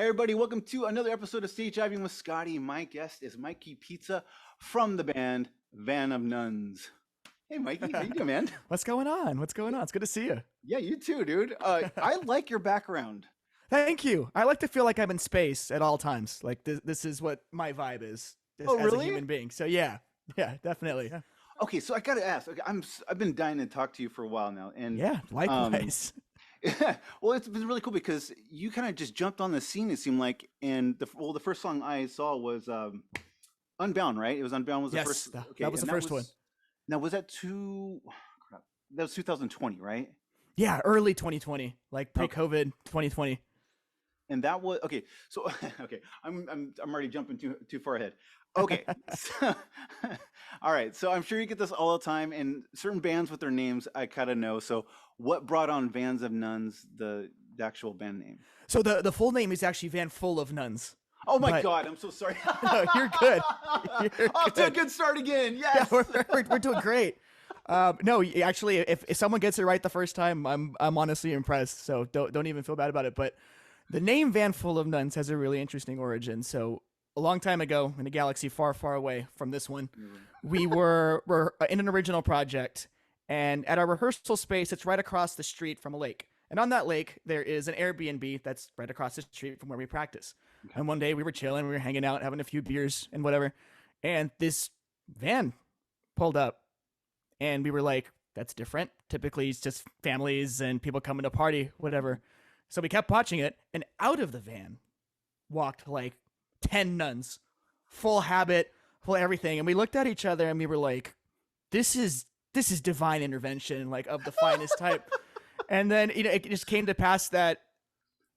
Hey everybody, welcome to another episode of Stage Diving with Scotty. My guest is Mikey Pizza from the band Van of Nuns. Hey Mikey, how you doing, man? What's going on? What's going on? It's good to see you. Yeah, you too, dude. I like your background. Thank you. I like to feel like I'm in space at all times. Like this is what my vibe is Oh, as a really? human being. So yeah, definitely. Yeah, Okay, so I gotta ask. Okay, I've been dying to talk to you for a while now, and yeah, um, likewise. well, it's been really cool because you kind of just jumped on the scene. It seemed like, and the first song I saw was Unbound, right? It was Unbound was the Yes, first. Okay, that was and the first one. now was that two? Crap, that was 2020, right? Yeah, early 2020, like Okay. pre-COVID 2020. And that was okay. So okay, I'm already jumping too far ahead. Okay, so, all right. So I'm sure you get this all the time, and certain bands with their names I kind of know. So what brought on Vans of Nuns, the actual band name? So the full name is actually Van Full of Nuns. Oh my But God, I'm so sorry. no, you're good. You're Off to a good. good start again. Yeah, Yes. we're doing great. No, actually, if someone gets it right the first time, I'm honestly impressed. So don't even feel bad about it. But the name Van Full of Nuns has a really interesting origin. So a long time ago, in a galaxy far, far away from this one, we were in an original project, and at our rehearsal space, it's right across the street from a lake. And on that lake, there is an Airbnb that's right across the street from where we practice. Okay. And one day we were chilling, we were hanging out, having a few beers and whatever, and this van pulled up, and we were like, "That's different. Typically, it's just families and people coming to party, whatever." So we kept watching it, and out of the van walked like 10 nuns, full habit, full everything. And we looked at each other and we were like, this is divine intervention, like of the finest type. And then it just came to pass that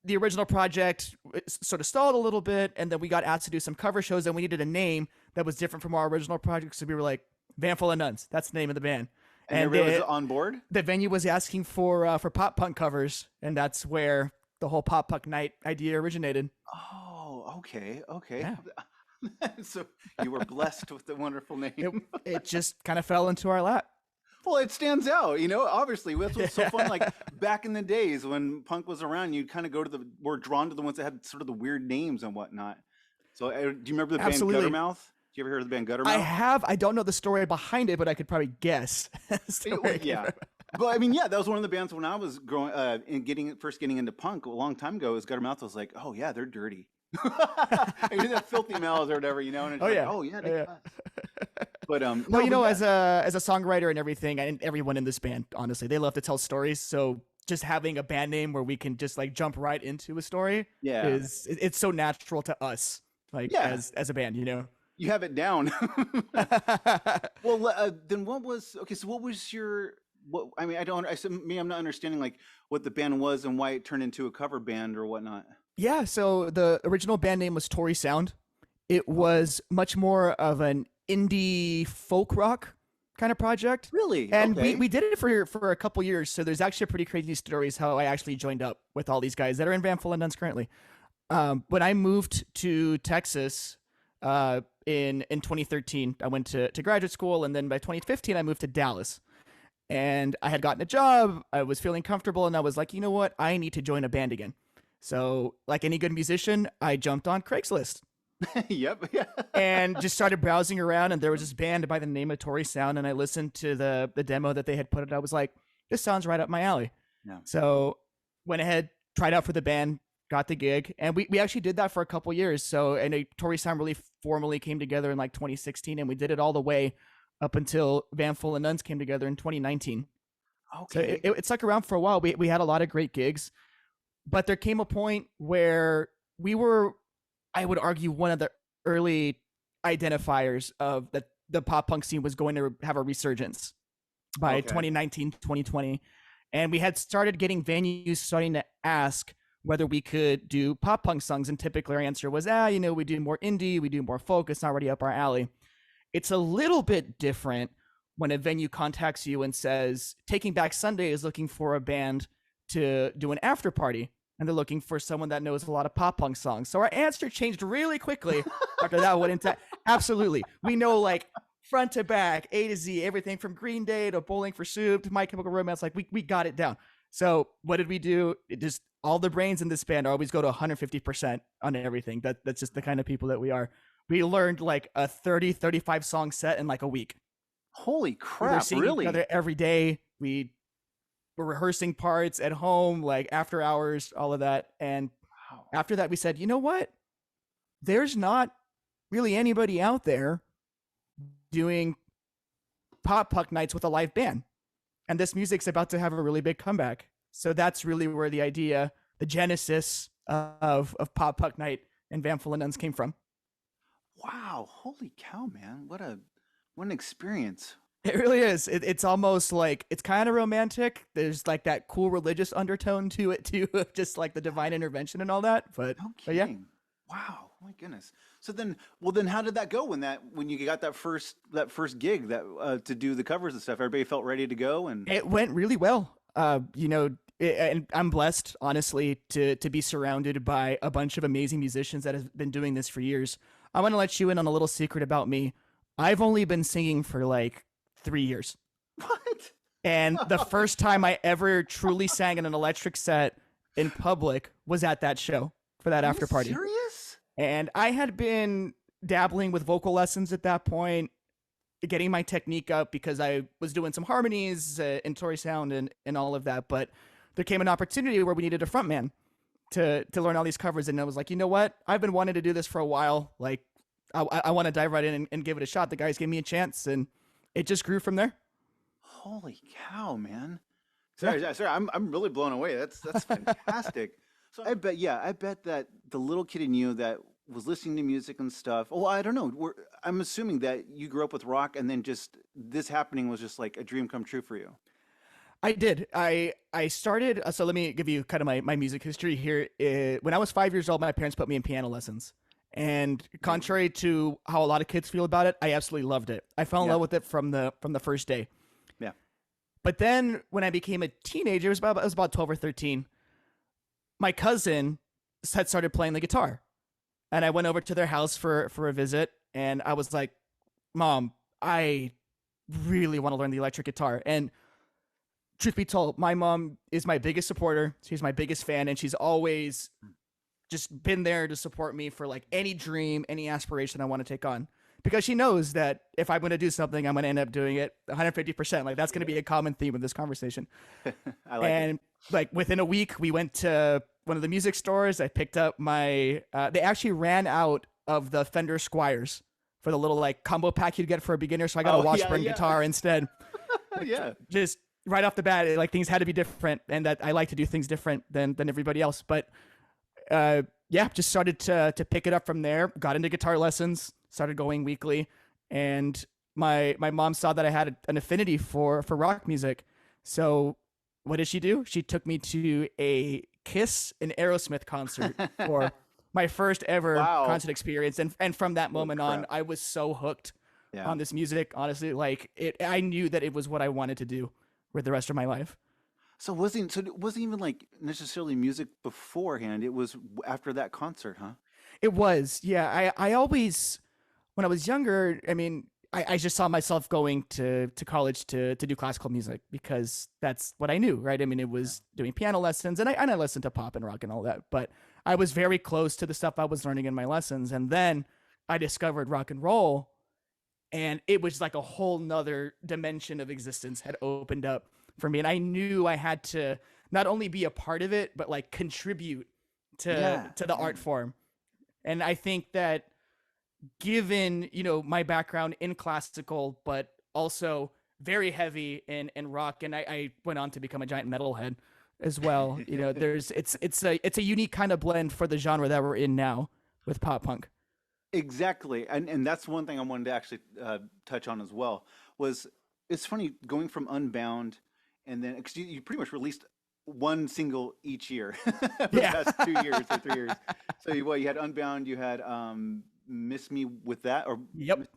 the original project sort of stalled a little bit, and then we got asked to do some cover shows, and we needed a name that was different from our original project. So we were like, Van Full of Nuns. That's the name of the band. And And everybody was on board. the venue was asking for pop punk covers, and that's where the whole pop punk night idea originated. Oh, okay, okay. Yeah, So you were blessed with the wonderful it name. it just kind of fell into our lap. Well, it stands out, obviously. That's what's so fun. Like back in the days when punk was around, you'd kind of go to were drawn to the ones that had sort of the weird names and whatnot. So, do you remember the band Absolutely. Guttermouth? Did you ever hear of the band I Guttermouth? have. I don't know the story behind it, but I could probably guess. as to where Well, it came yeah. from. But I mean, yeah, that was one of the bands when I was growing, and first getting into punk a long time ago. Is Guttermouth was like, oh yeah, they're dirty. I mean, that filthy mouths or whatever, and it's Oh like, yeah. oh yeah, Oh they yeah. cuss. But Well, no, but yeah, as a songwriter and everything, and everyone in this band, honestly, they love to tell stories. So just having a band name where we can just like jump right into a story yeah, it's so natural to us, like yeah, as a band. you have it down. Well, then what was okay? So what was your what? I mean, I don't. I said me. I'm not understanding like what the band was and why it turned into a cover band or whatnot. Yeah, so the original band name was Tory Sound. It was much more of an indie folk rock kind of project. Really? And we, Okay. we did it for a couple years. So there's actually pretty crazy stories how I actually joined up with all these guys that are in Van Full and Nuns currently. When I moved to Texas in 2013, I went to graduate school. And then by 2015, I moved to Dallas. And I had gotten a job. I was feeling comfortable. And I was like, you know what? I need to join a band again. So, like any good musician, I jumped on Craigslist Yep. Yeah. and just started browsing around. And there was this band by the name of Tory Sound. And I listened to the demo that they had put it. I was like, this sounds right up my alley. Yeah. So, went ahead, tried out for the band, got the gig. And we actually did that for a couple years. So, and Tory Sound really formally came together in like 2016. And we did it all the way up until Van Full and Nuns came together in 2019. So, Okay. it stuck around for a while. We had a lot of great gigs. But there came a point where we were, I would argue, one of the early identifiers of that the pop punk scene was going to have a resurgence by Okay. 2019, 2020. And we had started getting venues starting to ask whether we could do pop punk songs. And typically our answer was, we do more indie, we do more folk, it's not really up our alley. It's a little bit different when a venue contacts you and says, Taking Back Sunday is looking for a band to do an after party, and they're looking for someone that knows a lot of pop punk songs. So our answer changed really quickly after that went into absolutely. We know like front to back, A to Z, everything from Green Day to Bowling for Soup to My Chemical Romance. Like we got it down. So what did we do? It just all the brains in this band always go to 150% on everything. That's just the kind of people that we are. We learned like a 35 song set in like a week. Holy We were crap, seeing each really? other every day. We were rehearsing parts at home, like after hours, all of that. And Wow. after that, we said, you know what? There's not really anybody out there doing pop punk nights with a live band. And this music's about to have a really big comeback. So that's really where the idea, the genesis of pop punk night and Van Full and Nuns came from. Wow, holy cow, man. What an experience. It really is. It's almost like it's kind of romantic. There's like that cool religious undertone to it too, just like the divine intervention and all that. No But yeah, kidding. Wow, my goodness. So then, well, then how did that go when you got that first gig to do the covers and stuff? Everybody felt ready to go, and it went really well. And I'm blessed, honestly, to be surrounded by a bunch of amazing musicians that have been doing this for years. I want to let you in on a little secret about me. I've only been singing for like 3 years. what? And the first time I ever truly sang in an electric set in public was at that show for that Are you after party. serious? And I had been dabbling with vocal lessons at that point, getting my technique up because I was doing some harmonies in Tory Sound and all of that. But there came an opportunity where we needed a frontman to learn all these covers. And I was like, you know what? I've been wanting to do this for a while. Like, I want to dive right in and give it a shot. The guys gave me a chance, and it just grew from there. Holy cow, man. Yeah. Sorry, I'm really blown away. That's fantastic. So I bet that the little kid in you that was listening to music and stuff. Oh, I don't know. I'm assuming that you grew up with rock, and then just this happening was just like a dream come true for you. I did. I started. So let me give you kind of my music history here. When I was 5 years old, my parents put me in piano lessons. And contrary to how a lot of kids feel about it, I absolutely loved it. I fell in Yeah, love with it from the first day. yeah. But then when I became a teenager, it was about 12 or 13. My cousin had started playing the guitar, and I went over to their house for a visit, and I was like, "Mom, I really want to learn the electric guitar." And truth be told, my mom is my biggest supporter. She's my biggest fan, and she's always just been there to support me for like any dream, any aspiration I want to take on. Because she knows that if I'm going to do something, I'm going to end up doing it 150%. Like that's going to be a common theme of this conversation. I like it. And like within a week, we went to one of the music stores. I picked up my. They actually ran out of the Fender Squires for the little like combo pack you'd get for a beginner. So I got a Oh yeah, Washburn yeah, guitar instead. yeah. Just right off the bat, like things had to be different, and that I like to do things different than everybody else. But yeah, just started to pick it up from there. Got into guitar lessons, started going weekly, and my mom saw that I had an affinity for rock music. So what did she do? She took me to a Kiss and Aerosmith concert for my first ever Wow. concert experience, and from that Holy moment on, crap. I was so hooked Yeah. on this music. Honestly, like it, I knew that it was what I wanted to do with the rest of my life. So it wasn't even like necessarily music beforehand. It was after that concert, huh? It was, yeah. I always, when I was younger, I mean, I just saw myself going to college to do classical music because that's what I knew, right? I mean, it Yeah. was doing piano lessons, and I listened to pop and rock and all that, but I was very close to the stuff I was learning in my lessons. And then I discovered rock and roll, and it was like a whole nother dimension of existence had opened up for me. And I knew I had to not only be a part of it, but like contribute Yeah. to the art Yeah. form. And I think that given my background in classical but also very heavy in rock, and I went on to become a giant metalhead as well. There's it's a unique kind of blend for the genre that we're in now with pop punk. Exactly. And that's one thing I wanted to actually touch on as well was it's funny going from Unbound and then 'cause you pretty much released one single each year for the Yeah. past 2 years or 3 years. So you had Unbound, you had Miss Me with that or Yep. did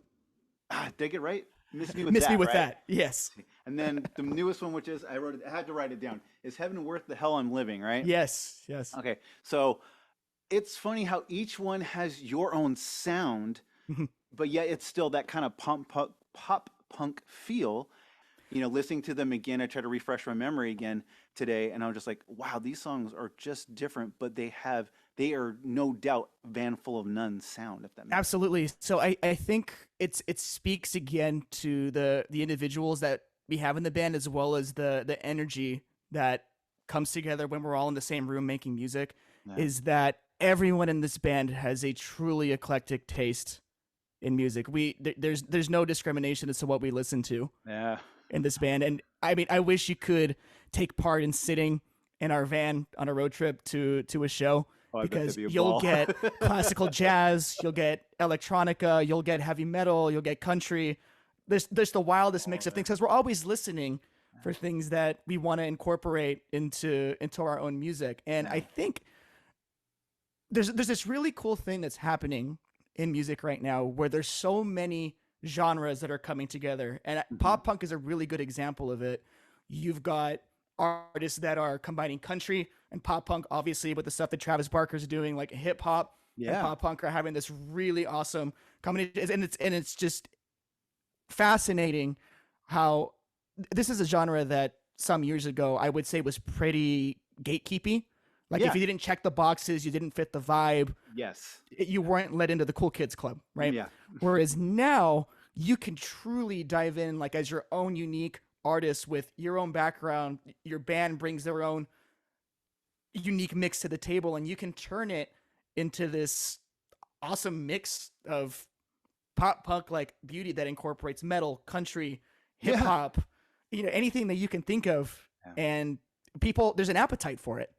I get it right? Miss Me with Miss me that, with right? that. Yes. And then the newest one, which is I had to write it down, is Heaven Worth the Hell I'm Living, right? Yes. Yes. Okay. So it's funny how each one has your own sound, but yet it's still that kind of pop punk feel. listening to them again, I try to refresh my memory again today, and I'm just like, wow, these songs are just different, but they are no doubt Van Full of Nuns sound, if that makes sense. Absolutely. So I think it speaks again to the individuals that we have in the band, as well as the energy that comes together when we're all in the same room making music, Yeah. is that everyone in this band has a truly eclectic taste in music. There's no discrimination as to what we listen to Yeah. in this band. And I mean, I wish you could take part in sitting in our van on a road trip to a show, Oh, I bet that'd because be a you'll ball. get classical jazz, you'll get electronica, you'll get heavy metal, you'll get country. There's the wildest All mix of of things, it. because we're always listening for things that we want to incorporate into our own music. And I Yeah. think there's this really cool thing that's happening in music right now, where there's so many genres that are coming together, and Hmm. pop punk is a really good example of it. You've got artists that are combining country and pop punk, obviously, with the stuff that Travis Barker's doing, like hip hop and Yeah. pop punk are having this really awesome combination, and it's just fascinating how this is a genre that some years ago I would say was pretty gatekeepy. Like, if Yeah. you didn't check the boxes, you didn't fit the vibe, Yes. you weren't let into the cool kids club, right? Yeah. Whereas now you can truly dive in like as your own unique artist with your own background. Your band brings their own unique mix to the table, and you can turn it into this awesome mix of pop punk like beauty that incorporates metal, country, hip Yeah. hop, anything that you can think of. Yeah. And people, there's an appetite for it.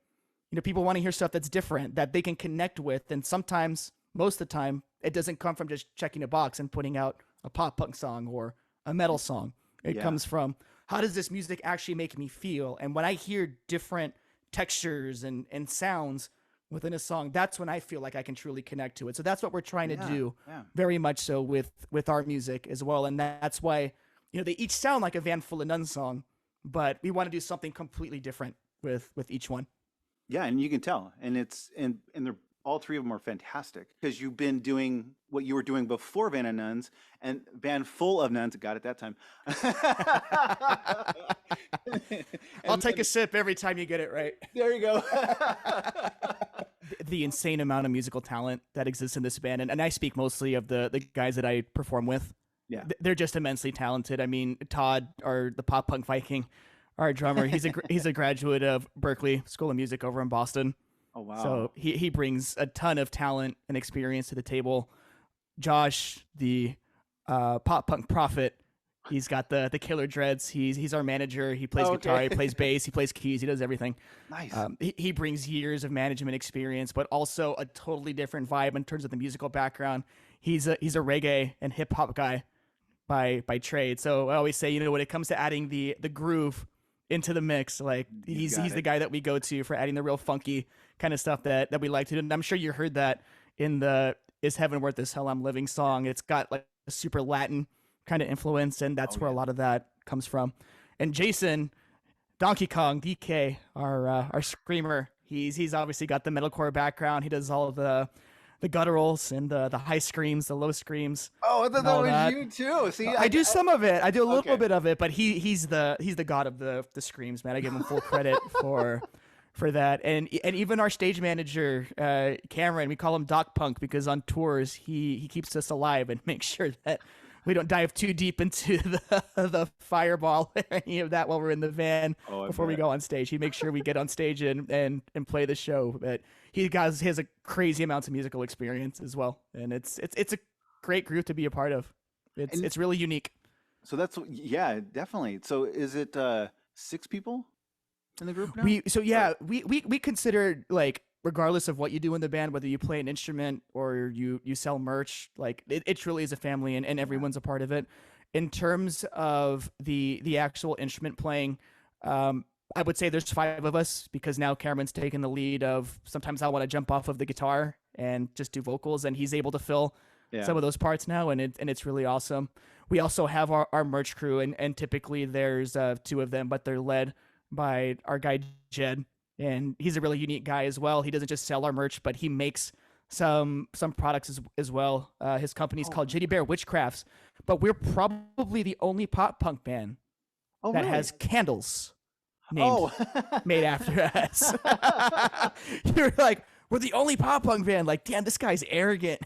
People want to hear stuff that's different, that they can connect with. And sometimes, most of the time, it doesn't come from just checking a box and putting out a pop punk song or a metal song. It Yeah. comes from, how does this music actually make me feel? And when I hear different textures and sounds within a song, that's when I feel like I can truly connect to it. So that's what we're trying to Yeah. do, Yeah. very much so with our music as well. And that's why, they each sound like a Van Full of Nuns song, but we want to do something completely different with each one. Yeah, and you can tell, and they're all three of them are fantastic because you've been doing what you were doing before Van and Nuns and Van Full of Nuns. Got it that time. I'll and take then a sip every time you get it right. there you go. The insane amount of musical talent that exists in this band, and I speak mostly of the guys that I perform with. Yeah. They're just immensely talented. I mean, Todd, or the pop punk Viking, our drummer, he's a graduate of Berklee School of Music over in Boston. Oh wow. So he brings a ton of talent and experience to the table. Josh, the pop punk prophet, he's got the killer dreads. He's our manager. He plays Oh, guitar, okay. he plays bass, he plays keys, he does everything. Nice. He brings years of management experience, but also a totally different vibe in terms of the musical background. He's a reggae and hip hop guy by trade. So I always say, when it comes to adding the groove into the mix, like He's got he's the it. guy that we go to for adding the real funky kind of stuff that we like to do. And I'm sure you heard that in the "Is Heaven Worth This Hell I'm Living" song. It's got like a super Latin kind of influence, and that's Oh where a yeah. lot of that comes from. And Jason, Donkey Kong DK, our screamer, he's obviously got the metalcore background. He does all of the gutturals and the high screams, the low screams, Oh, I thought and that all was that. you too. See, I do some of it. I do a little okay. bit of it, but he's the god of the screams, man. I give him full credit for that. And even our stage manager, Cameron, we call him Doc Punk, because on tours he keeps us alive and makes sure that we don't dive too deep into the fireball or any of that while we're in the van Oh, I before we bet. go on stage. He makes sure we get on stage and play the show. But he has a crazy amounts of musical experience as well, and it's a great group to be a part of. It's And it's really unique. so yeah, definitely. So is it six people in the group now? Or We consider, like, regardless of what you do in the band, whether you play an instrument or you sell merch, like it truly is a family, and yeah. everyone's a part of it. In terms of the actual instrument playing, I would say there's five of us, because now Cameron's taken the lead of, sometimes I want to jump off of the guitar and just do vocals, and he's able to fill Yeah. some of those parts now, and it's really awesome. We also have our merch crew, and typically there's two of them, but they're led by our guy Jed, and he's a really unique guy as well. He doesn't just sell our merch, but he makes some products as well. His company's Oh, called Jitty Bear Witchcrafts, but we're probably the only pop punk band Oh, that really? has candles named Oh. made after us. You're like, we're the only pop punk band. Like, damn, this guy's arrogant.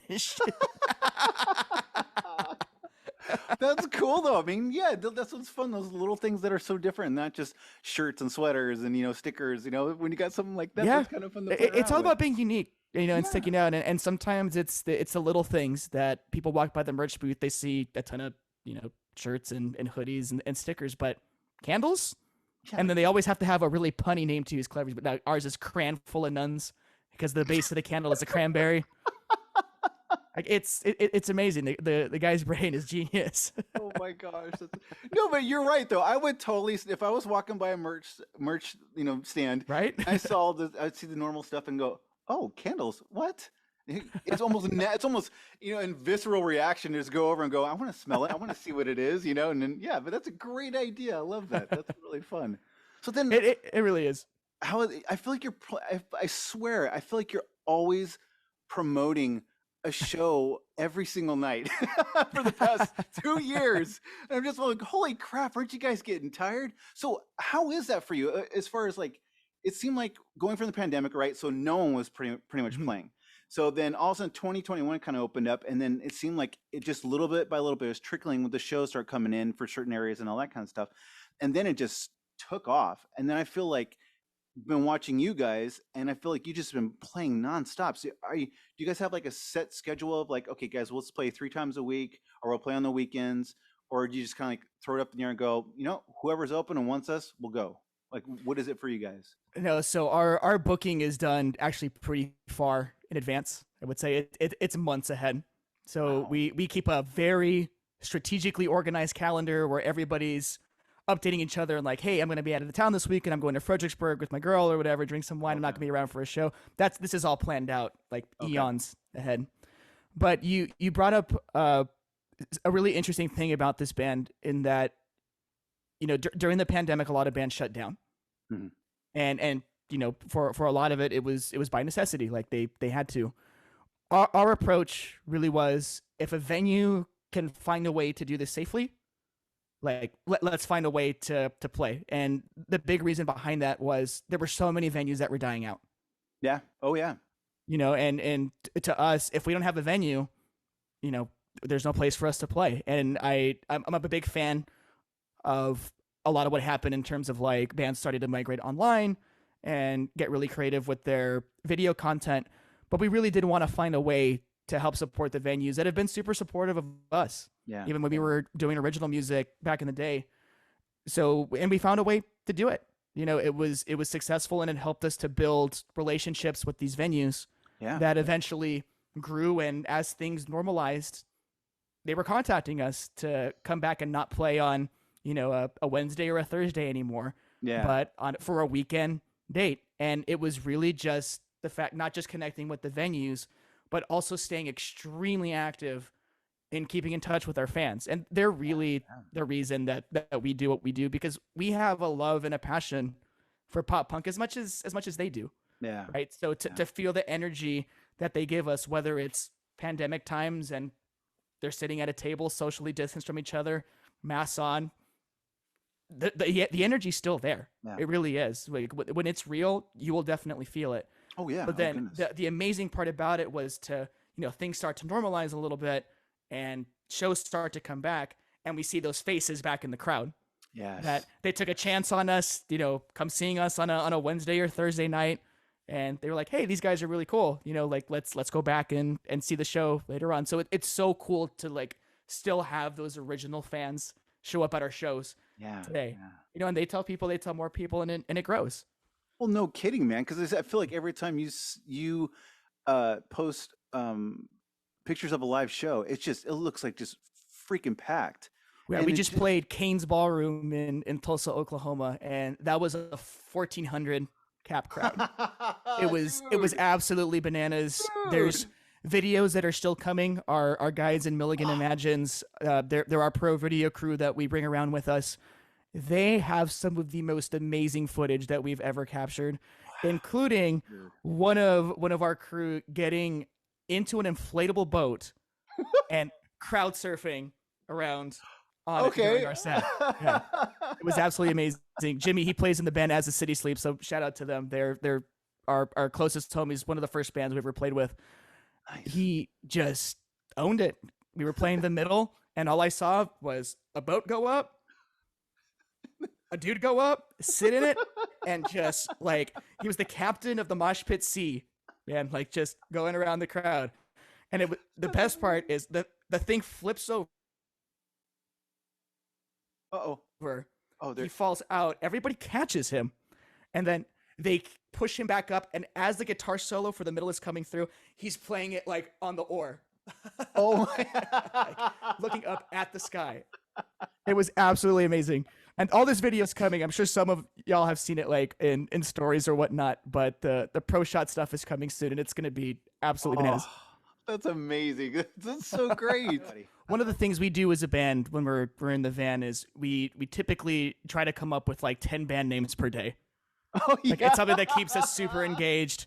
That's cool though. I mean, yeah, that's what's fun. Those little things that are so different, not just shirts and sweaters and stickers. When you got something like that, Yeah, that's kind of fun to play it's around all with. about being unique, and Yeah, sticking out. And sometimes it's the little things that people walk by the merch booth, they see a ton of shirts and hoodies and stickers, but candles. yeah. And then they always have to have a really punny name to use clever. But now ours is cran full of nuns because the base of the candle is a cranberry. Like it's amazing. The guy's brain is genius. Oh my gosh. No, but you're right though. I would totally, if I was walking by a merch stand, Right? and I'd see the normal stuff and go, "Oh, candles. What?" It's almost it's almost in visceral reaction to just go over and go, "I want to smell it. I want to see what it is," and then yeah, but that's a great idea. I love that. That's really fun. So then It really is. I feel like I swear, I feel like you're always promoting a show every single night for the past 2 years. And I'm just like, holy crap, aren't you guys getting tired? So how is that for you? As far as like, it seemed like going from the pandemic, right? So no one was pretty much Mhm. playing. So then all of a sudden 2021 kind of opened up, and then it seemed like it just little bit by little bit was trickling with the shows start coming in for certain areas and all that kind of stuff. And then it just took off. And then I feel like been watching you guys, and I feel like you just been playing nonstop. So do you guys have like a set schedule of like, okay, guys, let's play 3 times a week, or we'll play on the weekends, or do you just kind of like throw it up in the air and go, whoever's open and wants us, we'll go? Like, what is it for you guys? No, so our booking is done actually pretty far in advance. I would say it's months ahead. So Wow. we keep a very strategically organized calendar where everybody's updating each other and like, hey, I'm going to be out of the town this week and I'm going to Fredericksburg with my girl or whatever, drink some wine. I'm not Okay. going to be around for a show. This is all planned out like Okay. eons ahead. But you brought up a really interesting thing about this band in that during the pandemic a lot of bands shut down, Mhm. and for a lot of it it was by necessity, like they had to. Our approach really was, if a venue can find a way to do this safely, like let's find a way to play. And the big reason behind that was there were so many venues that were dying out, Yeah. Oh yeah. and to us, if we don't have a venue, you know there's no place for us to play. And I'm a big fan of a lot of what happened in terms of like bands started to migrate online and get really creative with their video content. But we really did want to find a way to help support the venues that have been super supportive of us, Yeah. even when we Yeah. were doing original music back in the day. So, and we found a way to do it. It was successful, and it helped us to build relationships with these venues Yeah. that eventually grew. And as things normalized, they were contacting us to come back and not play on a Wednesday or a Thursday anymore, Yeah. but on for a weekend date. And it was really just the fact, not just connecting with the venues, but also staying extremely active in keeping in touch with our fans. And they're really Yeah. the reason that we do what we do, because we have a love and a passion for pop punk as much as they do, Yeah. right? So to, Yeah. to feel the energy that they give us, whether it's pandemic times and they're sitting at a table socially distanced from each other, masks on, the energy's still there. Yeah. It really is. Like when it's real, you will definitely feel it. Oh yeah. But Oh then goodness. the amazing part about it was to things start to normalize a little bit, and shows start to come back, and we see those faces back in the crowd that Yes. they took a chance on us, come seeing us on a Wednesday or Thursday night, and they were like, hey, these guys are really cool, like let's go back and see the show later on. So it's so cool to like still have those original fans show up at our shows Yeah. today. Yeah. And they tell more people, and it grows. Well, no kidding, man. Because I feel like every time you post pictures of a live show, it looks like just freaking packed, Yeah, and we it just just played Kane's Ballroom in Tulsa, Oklahoma, and that was a 1,400 cap crowd. It was dude, absolutely bananas. There's dude. videos that are still coming. Our guides in Milligan Imagines, they're our pro video crew that we bring around with us. They have some of the most amazing footage that we've ever captured, including Dude. one of our crew getting into an inflatable boat and crowd surfing around on it during Okay. our set. Yeah, it was absolutely amazing. Jimmy, he plays in the band As the City Sleeps, so shout out to them. They're our closest homies, one of the first bands we ever played with. Nice. He just owned it. We were playing the middle, and all I saw was a boat go up, a dude go up, sit in it, and just like he was the captain of the mosh pit sea, man, like just going around the crowd. And the best part is the thing flips Uh-oh. over. Oh, He there. falls out. Everybody catches him, and then they push him back up. And as the guitar solo for the middle is coming through, he's playing it like on the oar, Oh like my. looking up at the sky. It was absolutely amazing. And all this video is coming. I'm sure some of y'all have seen it like in stories or whatnot, but the pro shot stuff is coming soon and it's going to be absolutely bananas. Oh, that's amazing. That's so great. One of the things we do as a band when we're in the van is we typically try to come up with like 10 band names per day. Oh Like yeah. it's something that keeps us super engaged.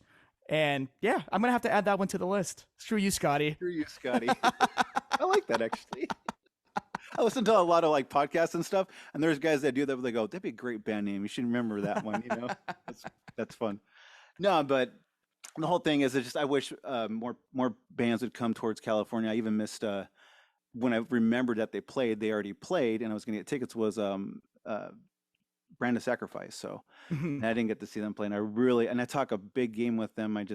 And yeah, I'm going to have to add that one to the list. Screw you, Scotty. Screw you, Scotty. I like that actually. I listen to a lot of like podcasts and stuff, and there's guys that do that. They go, "That'd be a great band name. You should remember that one." You know, that's fun. No, but the whole thing is, it's just I wish more bands would come towards California. I even missed when I remembered that they played. They already played, and I was going to get tickets. Was Brand of Sacrifice. So Mhm. and I didn't get to see them play, and I talk a big game with them. I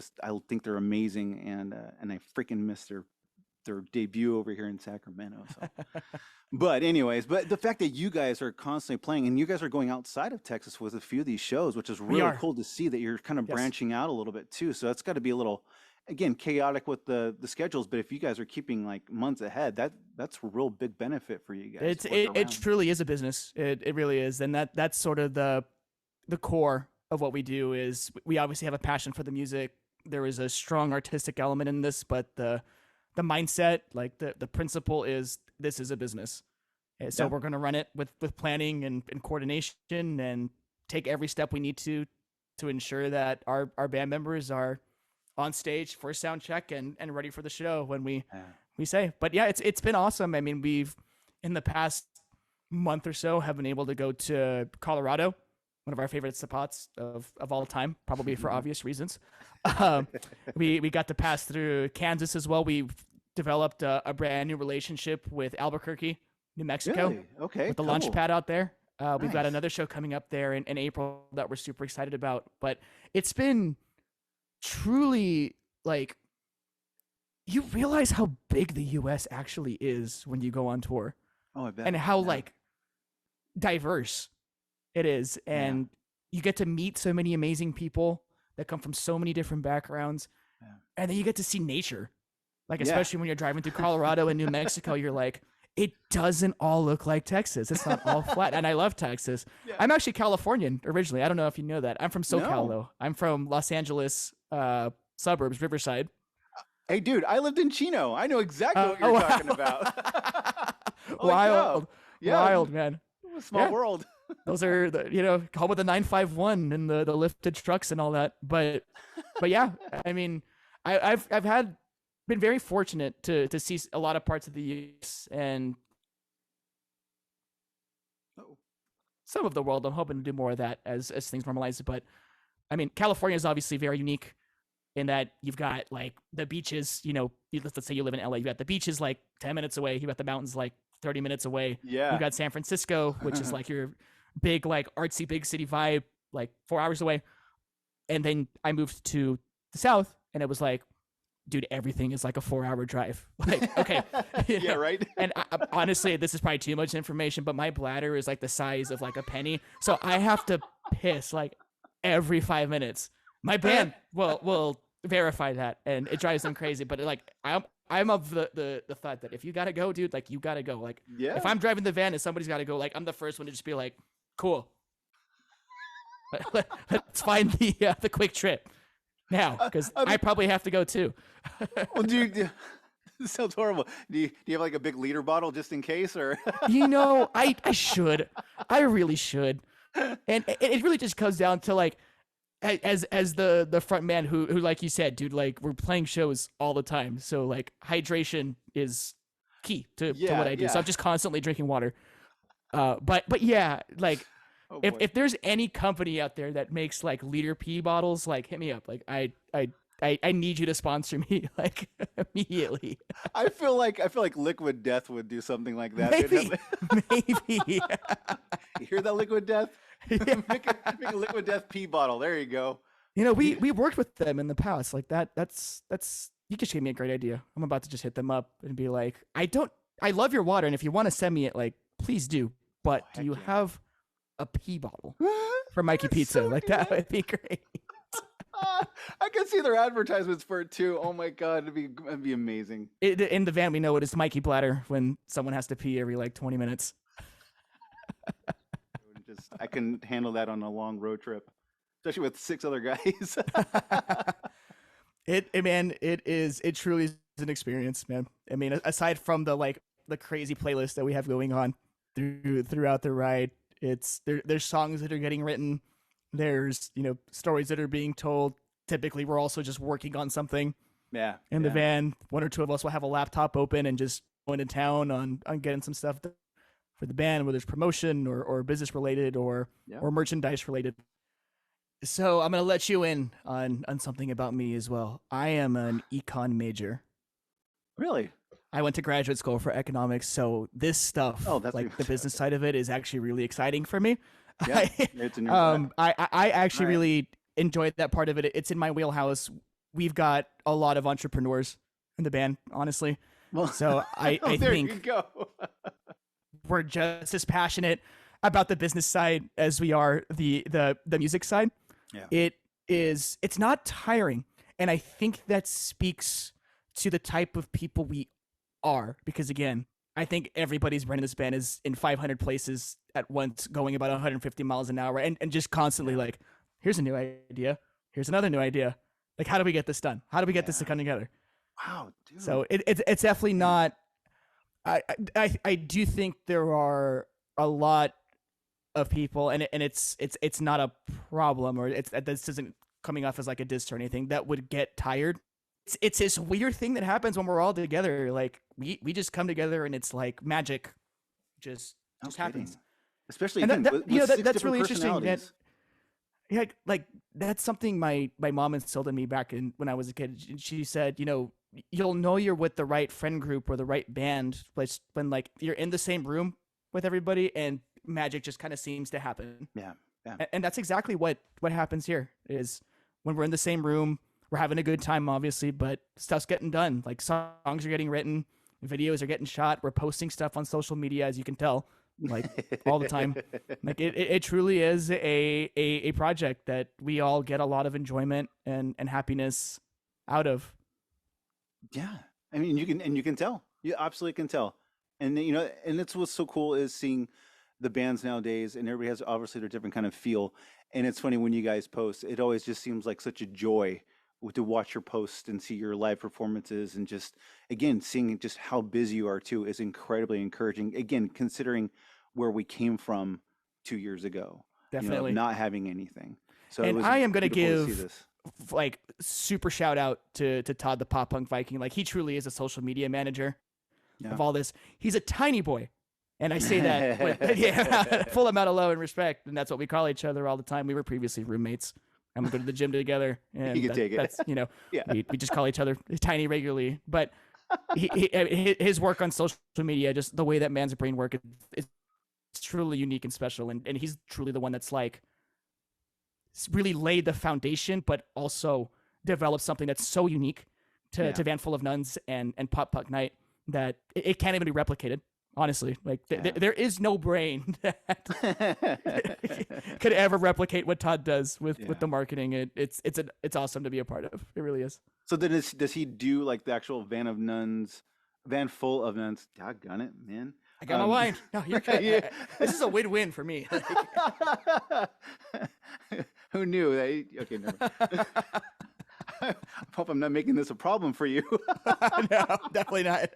think they're amazing, and I freaking missed their debut over here in Sacramento. So. But anyways, but the fact that you guys are constantly playing and you guys are going outside of Texas with a few of these shows, which is We really are. cool to see that you're kind of Yes. branching out a little bit too. So that's got to be a little, again, chaotic with the schedules. But if you guys are keeping like months ahead, that's a real big benefit for you guys It's to work it around. truly is a business. It really is. And that's sort of the core of what we do is we obviously have a passion for the music. There is a strong artistic element in this, but the mindset, like the principle is this is a business. So Yeah, we're going to run it with planning and coordination and take every step we need to ensure that our band members are on stage for sound check and ready for the show when yeah, we say. But yeah, it's been awesome. I mean, we've in the past month or so have been able to go to Colorado, one of our favorite spots of all time, probably for obvious reasons. Um, we got to pass through Kansas as well. We've developed a brand new relationship with Albuquerque, New Mexico, really? Okay, with the launch cool, pad out there. We've got nice. another show coming up there in April that we're super excited about. But it's been truly like you realize how big the US actually is when you go on tour Oh, I bet. and how Yeah, like diverse it is. yeah, And you get to meet so many amazing people that come from so many different backgrounds. yeah, And then you get to see nature. Like, yeah, especially when you're driving through Colorado and New Mexico, you're like, it doesn't all look like Texas. It's not all flat. And I love Texas. yeah. I'm actually Californian originally. I don't know if you know that. I'm from SoCal, No. though. I'm from Los Angeles suburbs, Riverside. Hey, dude, I lived in Chino. I know exactly what you're Oh, talking wow. about. Holy cow. Wild. Yeah, Wild, man. a small Yeah. world. Those are call with the 951 and the lifted trucks and all that. But yeah, I mean, I've had been very fortunate to see a lot of parts of the US and Oh, some of the world. I'm hoping to do more of that as things normalize. But I mean, California is obviously very unique in that you've got like the beaches. Let's say you live in LA, you got the beaches like 10 minutes away. You got the mountains like 30 minutes away. You yeah. got San Francisco, which is like your big like artsy big city vibe, like 4 hours away. And then I moved to the south, and it was like, dude, everything is like a 4 hour drive. Like, okay, Yeah, right? And honestly, this is probably too much information, but my bladder is like the size of like a penny, so I have to piss like every 5 minutes. My band will verify that, and it drives them crazy. But like, I'm of the thought that if you gotta go, dude, like you gotta go. Like, Yeah. if I'm driving the van and somebody's gotta go, like I'm the first one to just be like, cool. Let's find the quick trip now, because I I mean, probably have to go too. well, this sounds horrible. Do you have like a big liter bottle just in case, or? I should. I really should. And it really just comes down to like as the front man who like you said, dude, like we're playing shows all the time. So like hydration is key to what Yeah, I do. So yeah. I'm just constantly drinking water. But yeah, like Oh if boy. if there's any company out there that makes like liter P bottles, like hit me up. Like I need you to sponsor me like immediately. I feel like Liquid Death would do something like that. They'd have Maybe, maybe. you hear that Liquid Death? Yeah. Make a Liquid Death pee bottle. There you go. You know, we You, we worked with them in the past. Like that's you just gave me a great idea. I'm about to just hit them up and be like, I love your water, and if you want to send me it, like please do. oh But do heck you yeah. have a pea bottle for Mikey Let's Pizza? so Like do that that. would be great. I can see their advertisements for it too. Oh my god, it'd be amazing. In the van, we know it is Mikey Bladder when someone has to pee every like 20 minutes. I couldn't handle that on a long road trip, especially with six other guys. Man, it truly is an experience, man. I mean, aside from the crazy playlist that we have going on throughout the ride, there's songs that are getting written, there's stories that are being told. Typically, we're also just working on something Yeah, in the yeah, van. One or two of us will have a laptop open and just going to town on getting some stuff for the band, whether it's promotion or business related yeah. or merchandise related. So I'm gonna let you in on something about me as well. I am an econ major. Really? I went to graduate school for economics, so this Oh, stuff, that's like even the business okay. side of it, is actually really exciting for me. Yeah, I, it's in your. I All actually right. really enjoyed that part of it. It's in my wheelhouse. We've got a lot of entrepreneurs in the band, honestly. Well, So oh, I there you think go. we're just as passionate about the business side as we are the music side. Yeah, It's not tiring, and I think that speaks to the type of people we are, because again, I think everybody's brain in this band is in 500 places at once, going about 150 miles an hour, and just constantly yeah. like, here's a new idea, here's another new idea, like how do we get this done, how do we get this to Yeah. come together. Wow, dude. So it's definitely And not. I do think there are a lot of people, and it's not a problem, or it's this isn't coming off as like a diss or anything, that would get tired. It's this weird thing that happens when we're all together. Like we just come together, and it's like magic, just no just kidding. happens. Especially And again with six that's different really interesting. That personalities. yeah, like that's something my mom instilled in me back in when I was a kid. She said, you'll know you're with the right friend group or the right band when like you're in the same room with everybody, and magic just kind of seems to happen. Yeah, yeah, And that's exactly what happens here. Is when we're in the same room, we're having a good time, obviously, but stuff's getting done. Like songs are getting written, videos are getting shot, we're posting stuff on social media, as you can tell, like all the time. Like it truly is a project that we all get a lot of enjoyment and happiness out of. yeah. I mean, you can tell. You absolutely can tell. And and that's what's so cool is seeing the bands nowadays, and everybody has obviously their different kind of feel. And it's funny when you guys post, it always just seems like such a joy to watch your posts and see your live performances, and just again seeing just how busy you are too is incredibly encouraging. Again, considering where we came from 2 years ago, of Definitely. not having anything. So it And was I am gonna beautiful to see give this. like super shout out to Todd the Pop Punk Viking. Like he truly is a social media manager Yeah. of all this. He's a tiny boy. And I say that with yeah, full amount of love and respect, and that's what we call each other all the time. We were previously roommates, and we go to the gym together, You and can take it. that's Yeah. we just call each other tiny regularly. But his work on social media, just the way that man's brain works, it's truly unique and special, and he's truly the one that's like really laid the foundation, but also developed something that's so unique Yeah. to Van Full of Nuns and Pop Punk Night that it can't even be replicated. Honestly, like Yeah. there is no brain that could ever replicate what Todd does with Yeah. the marketing. It's awesome to be a part of. It really is. So then does he do like the actual van full of nuns? Doggone it, man. I got my Um, wine. No, you're good. yeah. This is a win-win for me. Who knew that? Okay, never. I hope I'm not making this a problem for you. No, definitely not.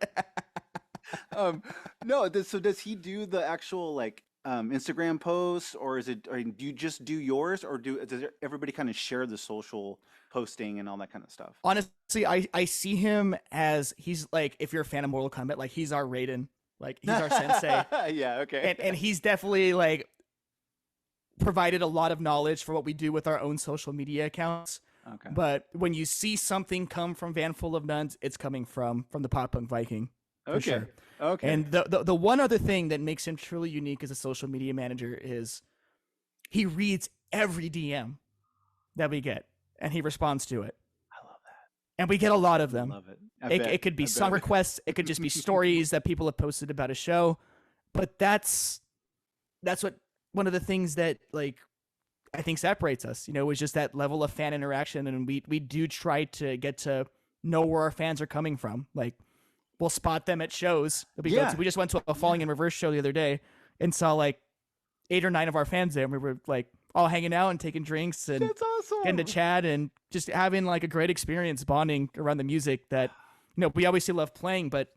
um, no, so does he do the actual like Instagram posts, or is it, or do you just do yours, or does everybody kind of share the social posting and all that kind of stuff? Honestly, I see him as he's like, if you're a fan of Mortal Kombat, like he's our Raiden. Like he's our sensei, Yeah, okay. and he's definitely like provided a lot of knowledge for what we do with our own social media accounts. Okay. But when you see something come from Van Full of Nuns, it's coming from the Pop Punk Viking for Okay. sure. Okay. And the one other thing that makes him truly unique as a social media manager is he reads every DM that we get and he responds to it. I love that. And we get a lot of I them. love it. I It, bet. it could be I song bet. requests, it could just be stories that people have posted about a show. But that's what one of the things that like I think separates us, is just that level of fan interaction, and we do try to get to know where our fans are coming from. Like we'll spot them at shows that we go to. Yeah. We just went to a Falling in Reverse show the other day and saw like 8 or 9 of our fans there, and we were like all hanging out and taking drinks and That's awesome. getting to chat and just having like a great experience bonding around the music that we obviously love playing, but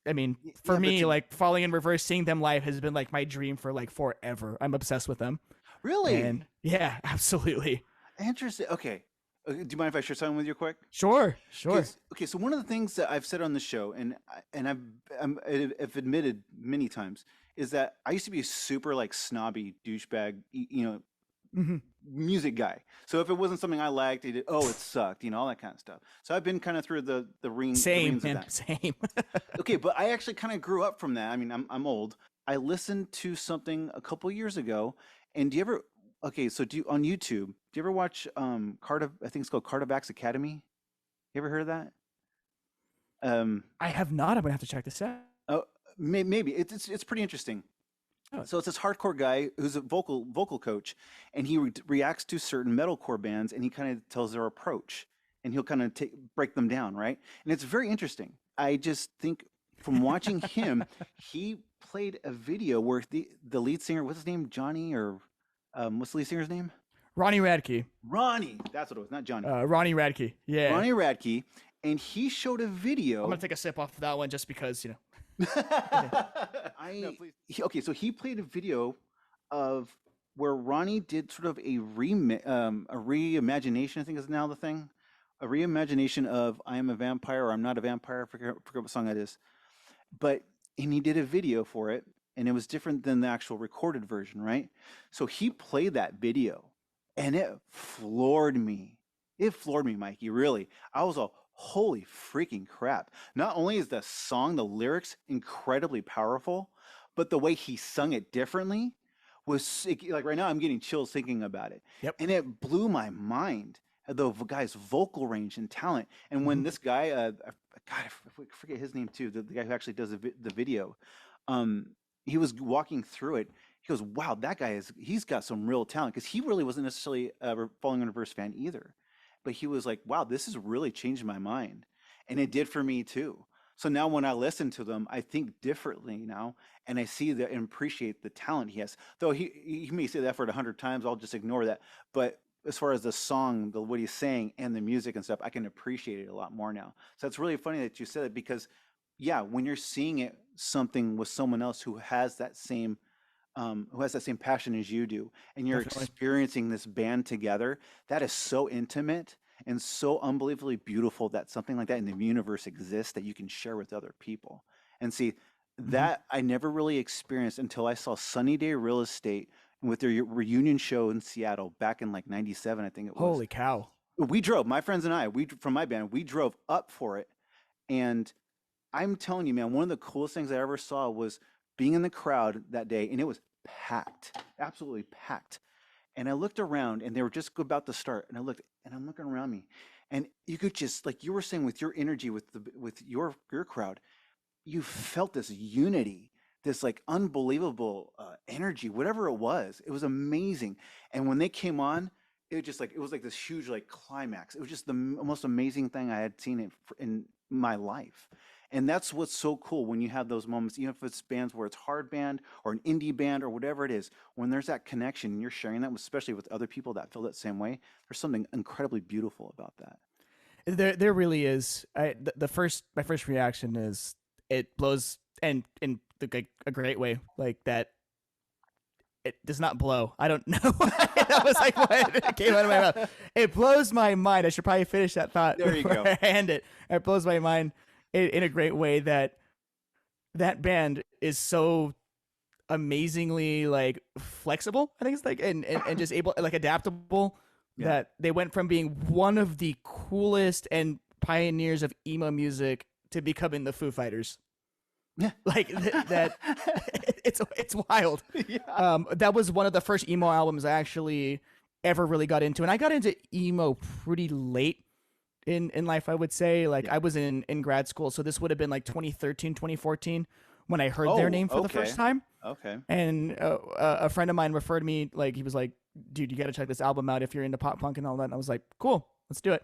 I mean, for Yeah, but me, like Falling in Reverse, seeing them live has been like my dream for like forever. I'm obsessed with them. Really? And yeah, absolutely. Interesting. Okay. Do you mind if I share something with you quick? Sure. Okay, so one of the things that I've said on the show, and I've admitted many times, is that I used to be a super like snobby douchebag, Hmm. music guy. So if it wasn't something I liked, it sucked, all that kind of stuff. So I've been kind of through the Same, reams of man. that. Same. Okay, but I actually kind of grew up from that. I mean, I'm old. I listened to something a couple years ago, and do you ever? Okay, so on YouTube? Do you ever watch I think it's called Cardivax Academy. You ever heard of that? Um, I have not. I'm gonna have to check this out. oh, maybe it's pretty interesting. Oh, So it's this hardcore guy who's a vocal coach, and he reacts to certain metalcore bands, and he kind of tells their approach, and he'll kind of break them down, right? And it's very interesting. I just think from watching him, he played a video where the lead singer, what's his name, Johnny, or what's the lead singer's name? Ronnie Radke. Ronnie. That's what it was, not Johnny. Ronnie Radke. Yeah. Ronnie Radke, and he showed a video. I'm gonna take a sip off of that one just because No, please. Okay, so he played a video of where Ronnie did sort of a reimagination. I think is now the thing, a reimagination of "I Am a Vampire" or "I'm Not a Vampire." I forget what song that is, but and he did a video for it, and it was different than the actual recorded version, right? So he played that video, and it floored me. It floored me, Mikey. Really, I was all, holy freaking crap. Not only is the song, the lyrics incredibly powerful, but the way he sung it differently was like right now I'm getting chills thinking about it. Yep. And it blew my mind, the guy's vocal range and talent. And when this guy, God, I forget his name too, the guy who actually does the video, he was walking through it. He goes, wow, he's got some real talent, because he really wasn't necessarily a Falling in Reverse fan either. But he was like, wow, this has really changed my mind. And it did for me too. So now when I listen to them, I think differently now, and I see that and appreciate the talent he has. Though he may say that for 100 times, I'll just ignore that. But as far as the song, what he's saying, and the music and stuff, I can appreciate it a lot more now. So it's really funny that you said it, because yeah, when you're seeing something with someone else who has that same passion as you do, and you're Definitely. experiencing this band together, that is so intimate and so unbelievably beautiful that something like that in the universe exists that you can share with other people. And see, that I never really experienced until I saw Sunny Day Real Estate with their reunion show in Seattle back in like '97, I think it was. Holy cow. We drove, my friends and I, from my band, we drove up for it. And I'm telling you, man, one of the coolest things I ever saw was being in the crowd that day, and it was packed, absolutely packed. And I looked around, and they were just about to start, and I'm looking around me, and you could just, like you were saying, with your energy, with your crowd, you felt this unity, this like unbelievable energy, whatever it was amazing. And when they came on, it was like this huge like climax. It was just the most amazing thing I had seen in my life. And that's what's so cool when you have those moments, even if it's bands where it's hard band or an indie band or whatever it is, when there's that connection and you're sharing that, especially with other people that feel that same way, there's something incredibly beautiful about that. There really is. My first reaction is it blows, and in a great way, like that. It does not blow. I don't know why that was like what came out of my mouth. It blows my mind. I should probably finish that thought. There you go. And it blows my mind in a great way that that band is so amazingly like flexible. I think it's like and just able like adaptable Yeah. that they went from being one of the coolest and pioneers of emo music to becoming the Foo Fighters. Yeah. Like that, it's wild. Yeah. That was one of the first emo albums I actually ever really got into, and I got into emo pretty late in life. I would say like Yeah. I was in grad school, so this would have been like 2013, 2014 when I heard their Oh, name for the okay. first time. Okay. And a friend of mine referred me, like he was like, dude, you got to check this album out if you're into pop punk and all that. And I was like, cool, let's do it.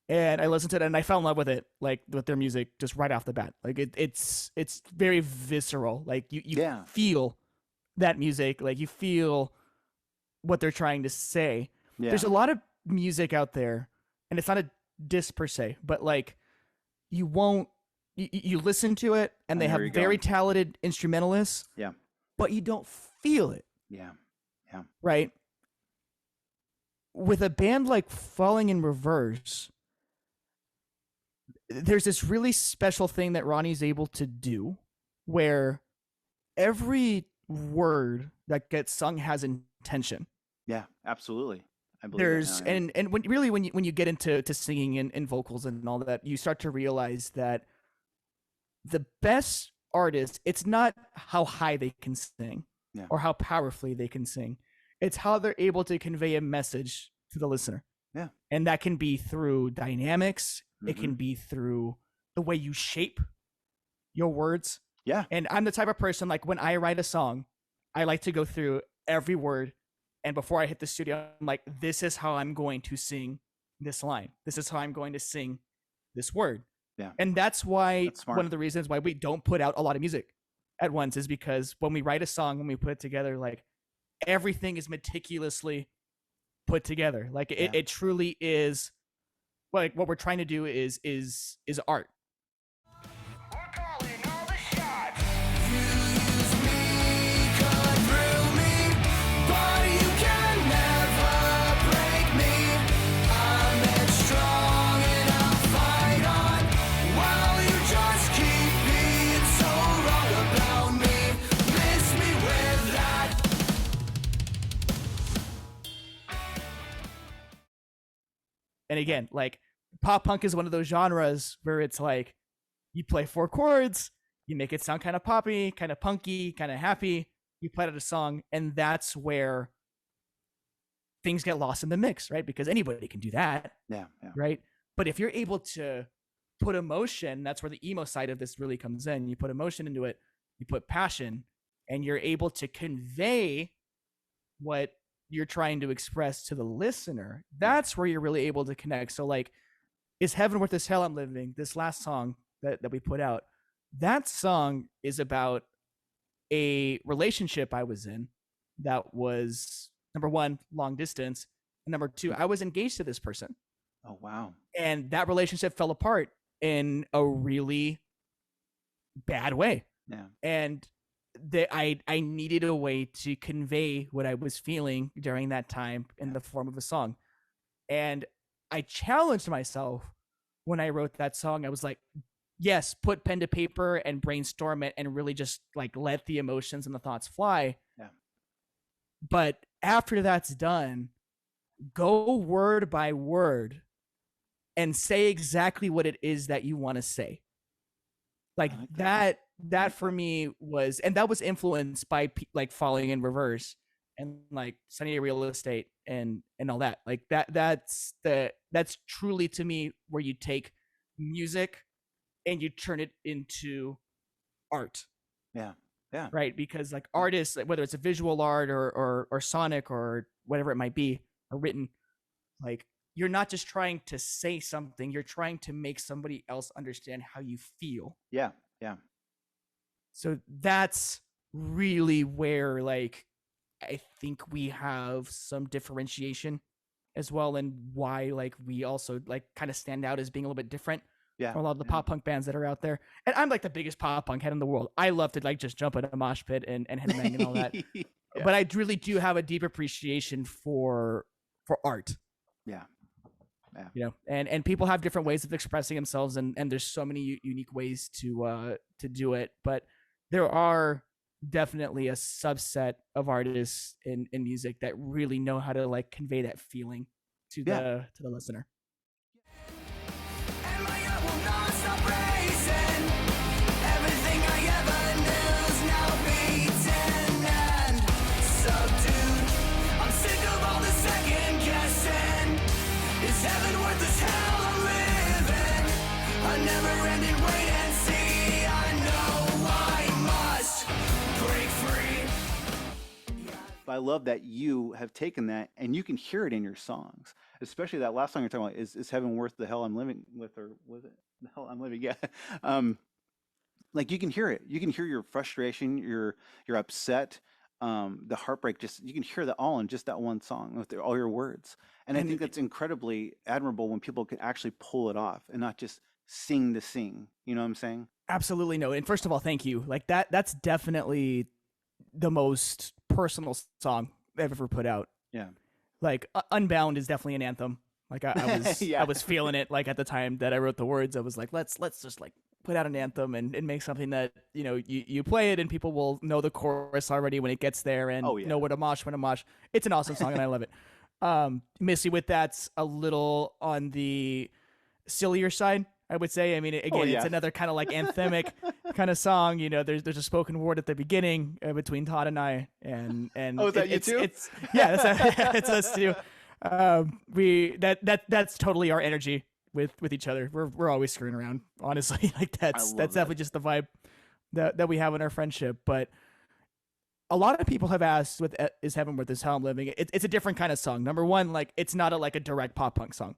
And I listened to it and I fell in love with it, like with their music just right off the bat. Like it's very visceral. Like you Yeah. feel that music, like you feel what they're trying to say. Yeah. There's a lot of music out there, and it's not a diss per se, but like you won't you listen to it and I they know have where you're very going. talented instrumentalists, Yeah. but you don't feel it, Yeah. Yeah. right? With a band like Falling in Reverse, there's this really special thing that Ronnie's able to do where every word that gets sung has intention. Yeah. Absolutely. I believe that There's now. Yeah. and when really when you get into to singing and vocals and all that, you start to realize that the best artists, it's not how high they can sing Yeah. or how powerfully they can sing. It's how they're able to convey a message to the listener. Yeah. And that can be through dynamics, it Mm-hmm. can be through the way you shape your words. Yeah. And I'm the type of person, like when I write a song, I like to go through every word. And before I hit the studio, I'm like, this is how I'm going to sing this line. This is how I'm going to sing this word. Yeah. And that's why That's smart. one of the reasons why we don't put out a lot of music at once is because when we write a song, when we put it together, like everything is meticulously put together. Like Yeah. it truly is, like what we're trying to do is art. We're calling all the shots. You use me, cut through me, but you can never break me. I'm headstrong and I'll fight on, while you just keep being so wrong about me. Miss me with that. And again, like pop punk is one of those genres where it's like you play four chords, you make it sound kind of poppy, kind of punky, kind of happy, you put out a song, and that's where things get lost in the mix, right? Because anybody can do that, Yeah. Yeah. right? But if you're able to put emotion, that's where the emo side of this really comes in. You put emotion into it, you put passion, and you're able to convey what you're trying to express to the listener. That's where you're really able to connect. So like, is heaven worth this hell I'm living? This last song that we put out, that song is about a relationship I was in that was, number one, long distance, and number two, I was engaged to this person, Oh, wow. and that relationship fell apart in a really bad way. Yeah. And that I needed a way to convey what I was feeling during that time in the form of a song. And I challenged myself when I wrote that song. I was like, yes, put pen to paper and brainstorm it and really just like let the emotions and the thoughts fly. Yeah. But after that's done, go word by word and say exactly what it is that you want to say. Like I like that for me was, and that was influenced by like Falling in Reverse and like Sunny Day Real Estate and all that. Like that's truly to me where you take music and you turn it into art. Yeah. Yeah. Right? Because like artists, whether it's a visual art or sonic or whatever it might be, or written, like you're not just trying to say something, you're trying to make somebody else understand how you feel. Yeah. Yeah. So that's really where like I think we have some differentiation as well, and why like we also like kind of stand out as being a little bit different Yeah. from a lot of the Yeah. pop punk bands that are out there. And I'm like the biggest pop punk head in the world. I love to like just jump in a mosh pit and headbang and all that. Yeah. But I really do have a deep appreciation for art. Yeah. Yeah. You know, and people have different ways of expressing themselves, and there's so many unique ways to do it. But there are definitely a subset of artists in music that really know how to like convey that feeling Yeah. to the listener. And my heart will not stop racing. Everything I ever knew's now beaten and subdued. I'm sick of all the second guessing. Is heaven worth this hell I'm living? A never-ending wait and see. I know I must break free. But I love that you have taken that and you can hear it in your songs, especially that last song you're talking about. Is heaven worth the hell I'm living with, or was it the hell I'm living? Yeah, um, like you can hear it. You can hear your frustration, your upset, the heartbreak. Just you can hear that all in just that one song with all your words. And I think And that's incredibly admirable when people can actually pull it off and not just sing to sing. You know what I'm saying? absolutely no. And first of all, thank you. Like that's definitely the most personal song I've ever put out. Yeah. Like Unbound is definitely an anthem. Like I Yeah. was feeling it like at the time that I wrote the words. I was like, let's just like put out an anthem and make something that, you know, you play it and people will know the chorus already when it gets there and Oh, yeah. know when to mosh. It's an awesome song and I love it. Missy with that's a little on the sillier side, I would say. I mean, again, yeah. it's another kind of like anthemic kind of song. You know, there's a spoken word at the beginning between Todd and I, and Oh, is that you it's, too? It's yeah, it's us too. That's totally our energy with each other. We're always screwing around, honestly. Like that's love definitely just the vibe that we have in our friendship. But a lot of people have asked, "With is Heaven Worth Is How I'm Living?" It's a different kind of song. Number one, like it's not a direct pop punk song.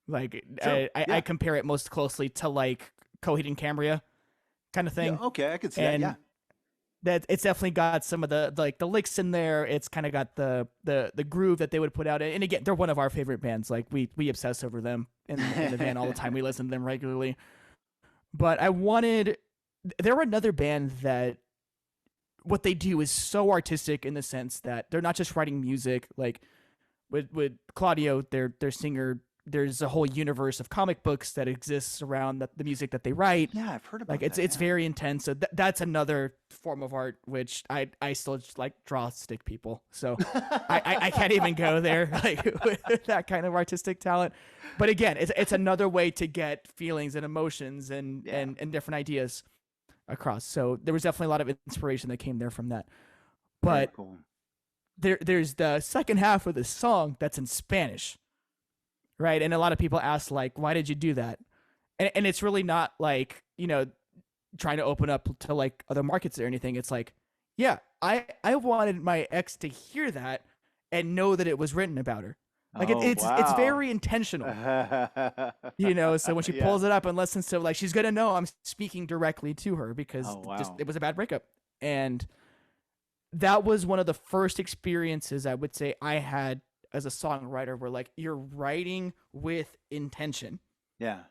Like Sure. I compare it most closely to like Coheed and Cambria kind of thing. Yeah, okay, I could see that. And Yeah. that it's definitely got some of the like the licks in there. It's kind of got the groove that they would put out. And again, they're one of our favorite bands. Like we obsess over them in the van all the time. We listen to them regularly. But they're another band that what they do is so artistic in the sense that they're not just writing music. Like with Claudio, their singer, there's a whole universe of comic books that exists around the music that they write. Yeah, I've heard about Like that. it's yeah. very intense. So that's another form of art which I still just like draw stick people. So I can't even go there like with that kind of artistic talent. But again, it's another way to get feelings and emotions and Yeah. and different ideas across. So there was definitely a lot of inspiration that came there from that. Very But cool. there's the second half of the song that's in Spanish, right? And a lot of people ask like, why did you do that? And it's really not like, you know, trying to open up to like other markets or anything. It's like, yeah, I wanted my ex to hear that and know that it was written about her. Like Oh, it's wow. very intentional, you know. So when she Yeah. pulls it up and listens to it, like she's gonna know I'm speaking directly to her because Oh, just wow. it was a bad breakup. And that was one of the first experiences I would say I had as a songwriter where like you're writing with intention. Yeah.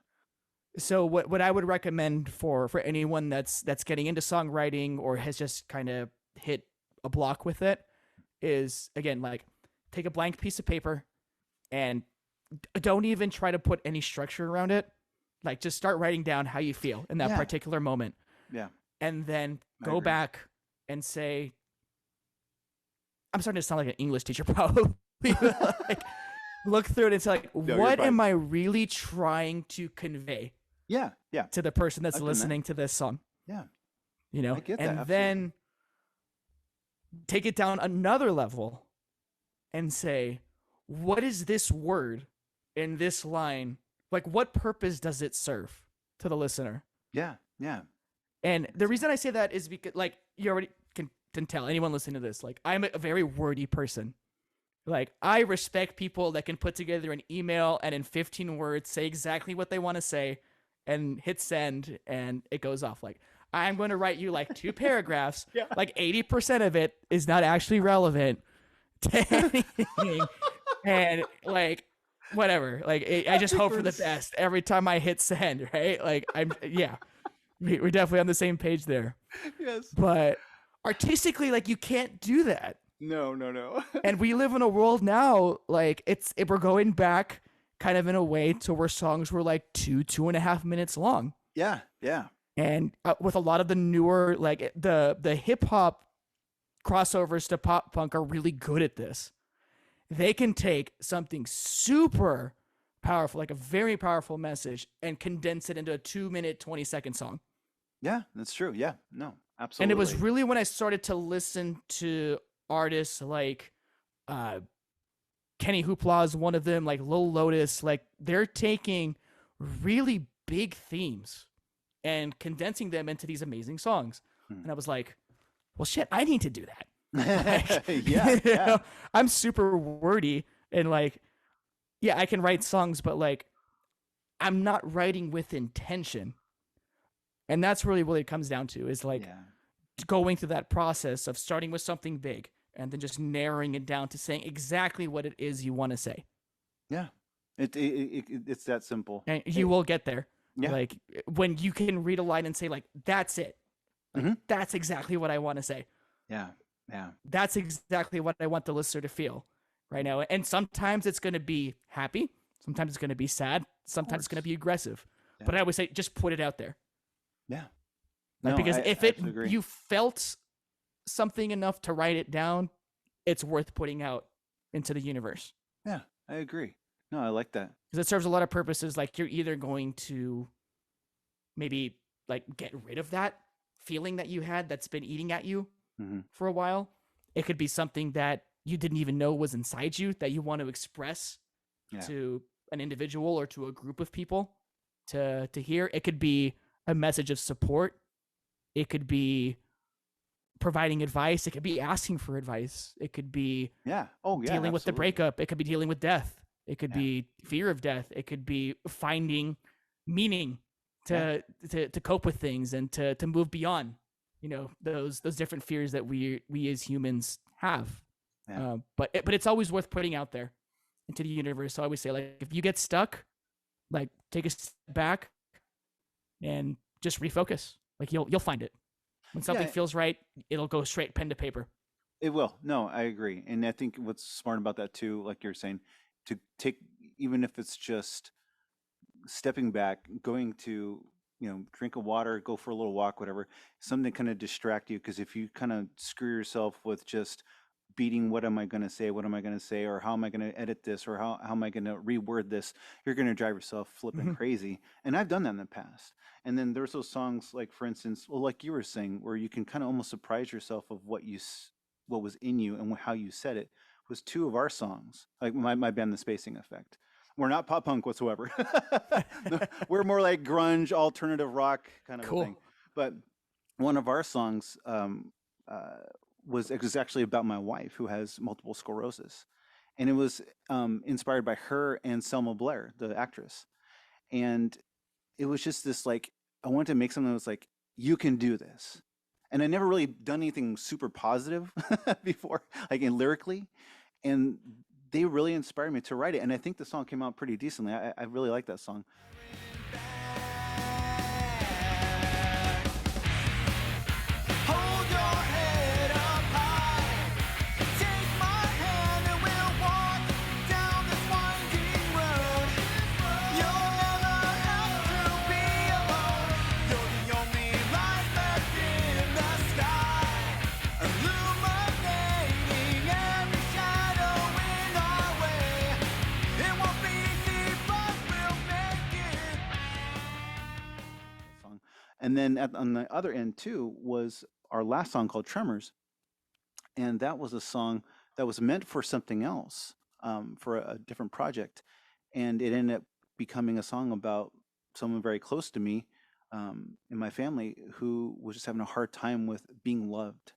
So what I would recommend for anyone that's getting into songwriting or has just kind of hit a block with it is again like take a blank piece of paper and don't even try to put any structure around it. Like just start writing down how you feel in that Yeah. particular moment Yeah. and then I go agree. back and say, I'm starting to sound like an English teacher probably. Like, look through it and say like, you're what fine. am I really trying to convey Yeah. Yeah. to the person that's I've done that. listening to this song? Yeah. You know, I get that, and absolutely. then take it down another level and say, what is this word in this line? Like, what purpose does it serve to the listener? Yeah. Yeah. And the reason I say that is because, like, you already can tell anyone listening to this, like, I'm a very wordy person. Like, I respect people that can put together an email and in 15 words say exactly what they want to say and hit send and it goes off. Like, I'm going to write you like 2 paragraphs. Yeah. Like 80% of it is not actually relevant to anything. And like, whatever. Like, I just hope for the best every time I hit send, right? Like, yeah, we're definitely on the same page there. Yes. But artistically, like, you can't do that. No. No. No. And we live in a world now, like we're going back kind of in a way to where songs were like 2.5 minutes long. Yeah. Yeah. And with a lot of the newer, like the hip hop crossovers to pop punk are really good at this. They can take something super powerful, like a very powerful message, and condense it into a 2 minute, 20-second song. Yeah, that's true. Yeah, no, And it was absolutely. really when I started to listen to artists like uh, Kenny Hoopla is one of them, like Lil Lotus, like they're taking really big themes and condensing them into these amazing songs. Hmm. And I was like, well, shit, I need to do that. Like, Yeah, yeah, I'm super wordy and like, yeah, I can write songs, but like, I'm not writing with intention. And that's really what it comes down to is like yeah. going through that process of starting with something big and then just narrowing it down to saying exactly what it is you want to say. Yeah. It's that simple. And you will get there. Yeah. Like when you can read a line and say like, that's it. Like Mhm. that's exactly what I want to say. Yeah. Yeah. That's exactly what I want the listener to feel right now. And sometimes it's going to be happy. Sometimes it's going to be sad. Sometimes it's going to be aggressive. Yeah. But I always say, just put it out there. Yeah. Like, No, because I if absolutely agree. you felt something enough to write it down, it's worth putting out into the universe. Yeah, I agree. No, I like that. Because it serves a lot of purposes. Like you're either going to maybe like get rid of that feeling that you had that's been eating at you Mhm. for a while. It could be something that you didn't even know was inside you that you want to express Yeah. to an individual or to a group of people to hear. It could be a message of support. It could be providing advice. It could be asking for advice. It could be Yeah. Oh, yeah. dealing with the absolutely. breakup. It could be dealing with death. It could Yeah. be fear of death. It could be finding meaning to cope with things and to move beyond, you know, those different fears that we as humans have. Yeah. But it's always worth putting out there into the universe. So I always say, like, if you get stuck, like take a step back and just refocus. Like you'll find it. When something Yeah. feels right, it'll go straight pen to paper. It will. No, I agree. And I think what's smart about that too, like you're saying, to take, even if it's just stepping back, going to, drink a water, go for a little walk, whatever, something to kind of distract you. Because if you kind of screw yourself with just beating, what am I going to say? What am I going to say? Or how am I going to edit this? Or how am I going to reword this? You're going to drive yourself flipping Mhm. crazy. And I've done that in the past. And then there's those songs, like for instance, well, like you were saying, where you can kind of almost surprise yourself of what was in you and how you said it. Was two of our songs, like my band, The Spacing Effect. We're not pop punk whatsoever. No, we're more like grunge, alternative rock kind of a thing. Cool. But one of our songs uh, it was actually about my wife who has multiple sclerosis, and it was inspired by her and Selma Blair, the actress. And it was just this like, I wanted to make something that was like, you can do this. And I never really done anything super positive before, like in lyrically, and they really inspired me to write it. And I think the song came out pretty decently. I really like that song. Hold your head up high. Take my hand and we'll walk down this winding road. You'll never have to be alone. You're the only light left in the sky, illuminating every shadow in our way. It won't be easy, but we'll make it. Song. And then on the other end too was our last song called Tremors, and that was a song that was meant for something else, for a different project, and it ended up becoming a song about someone very close to me, in my family, who was just having a hard time with being loved,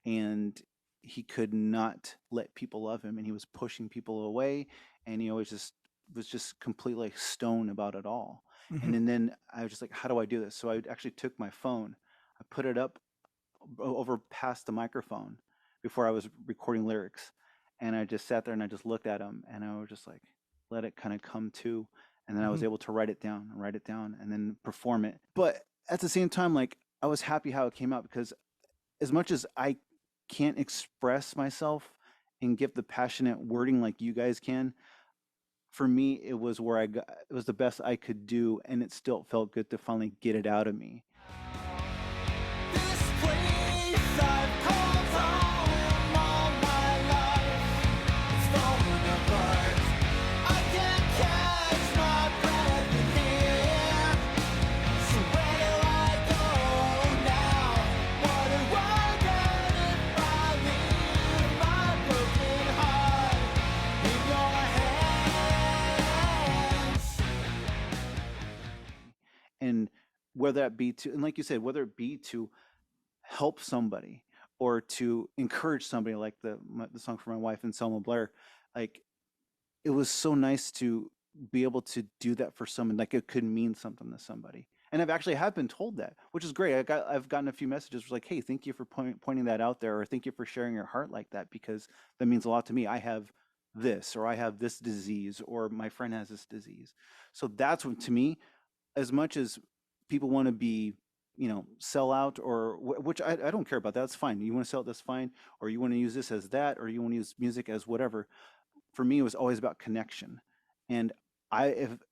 and he could not let people love him, and he was pushing people away, and he always just was just completely like stone about it all. Mhm. And then I was just like, how do I do this? So I actually took my phone, I put it up over past the microphone before I was recording lyrics, and I just sat there and I just looked at him, and I was just like, let it kind of come to, and then I was Mhm. able to write it down, and then perform it. But at the same time, like, I was happy how it came out, because as much as I can't express myself and give the passionate wording like you guys can, for me it was where it was the best I could do, and it still felt good to finally get it out of me. whether that be to, and like you said, whether it be to help somebody or to encourage somebody, like the song for my wife and Selma Blair, like it was so nice to be able to do that for someone. Like it could mean something to somebody. And I've actually have been told that, which is great. I've gotten a few messages like, "Hey, thank you for pointing that out there," or "Thank you for sharing your heart like that because that means a lot to me. I have this, or I have this disease, or my friend has this disease." So that's what to me, as much as people want to be, sell out or which I don't care about that. That's fine. You want to sell it, that's fine. Or you want to use this as that, or you want to use music as whatever. For me, it was always about connection. And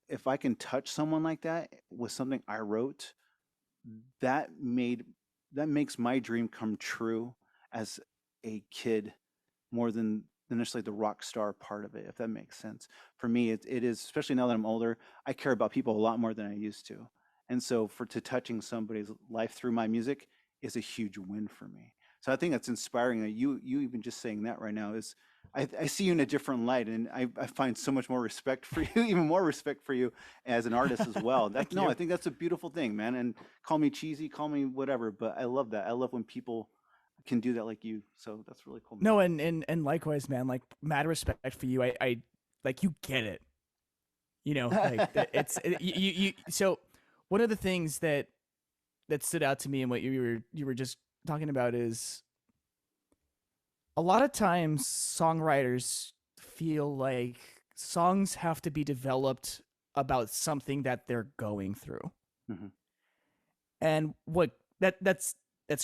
if I can touch someone like that with something I wrote, that made that makes my dream come true as a kid more than necessarily the rock star part of it, if that makes sense. For me, it is, especially now that I'm older, I care about people a lot more than I used to. And so for to touching somebody's life through my music is a huge win for me. So I think that's inspiring that you even just saying that right now is I see you in a different light and I find so much more respect for you, even more respect for you as an artist as well. That Thank no, I you. think that's a beautiful thing, man. And call me cheesy, call me whatever, but I love that. I love when people can do that like you. So that's really cool, man. No, and likewise, man. Like mad respect for you. I like you get it. You know, like you. So one of the things that stood out to me and what you were just talking about is a lot of times songwriters feel like songs have to be developed about something that they're going through. Mhm. And what that's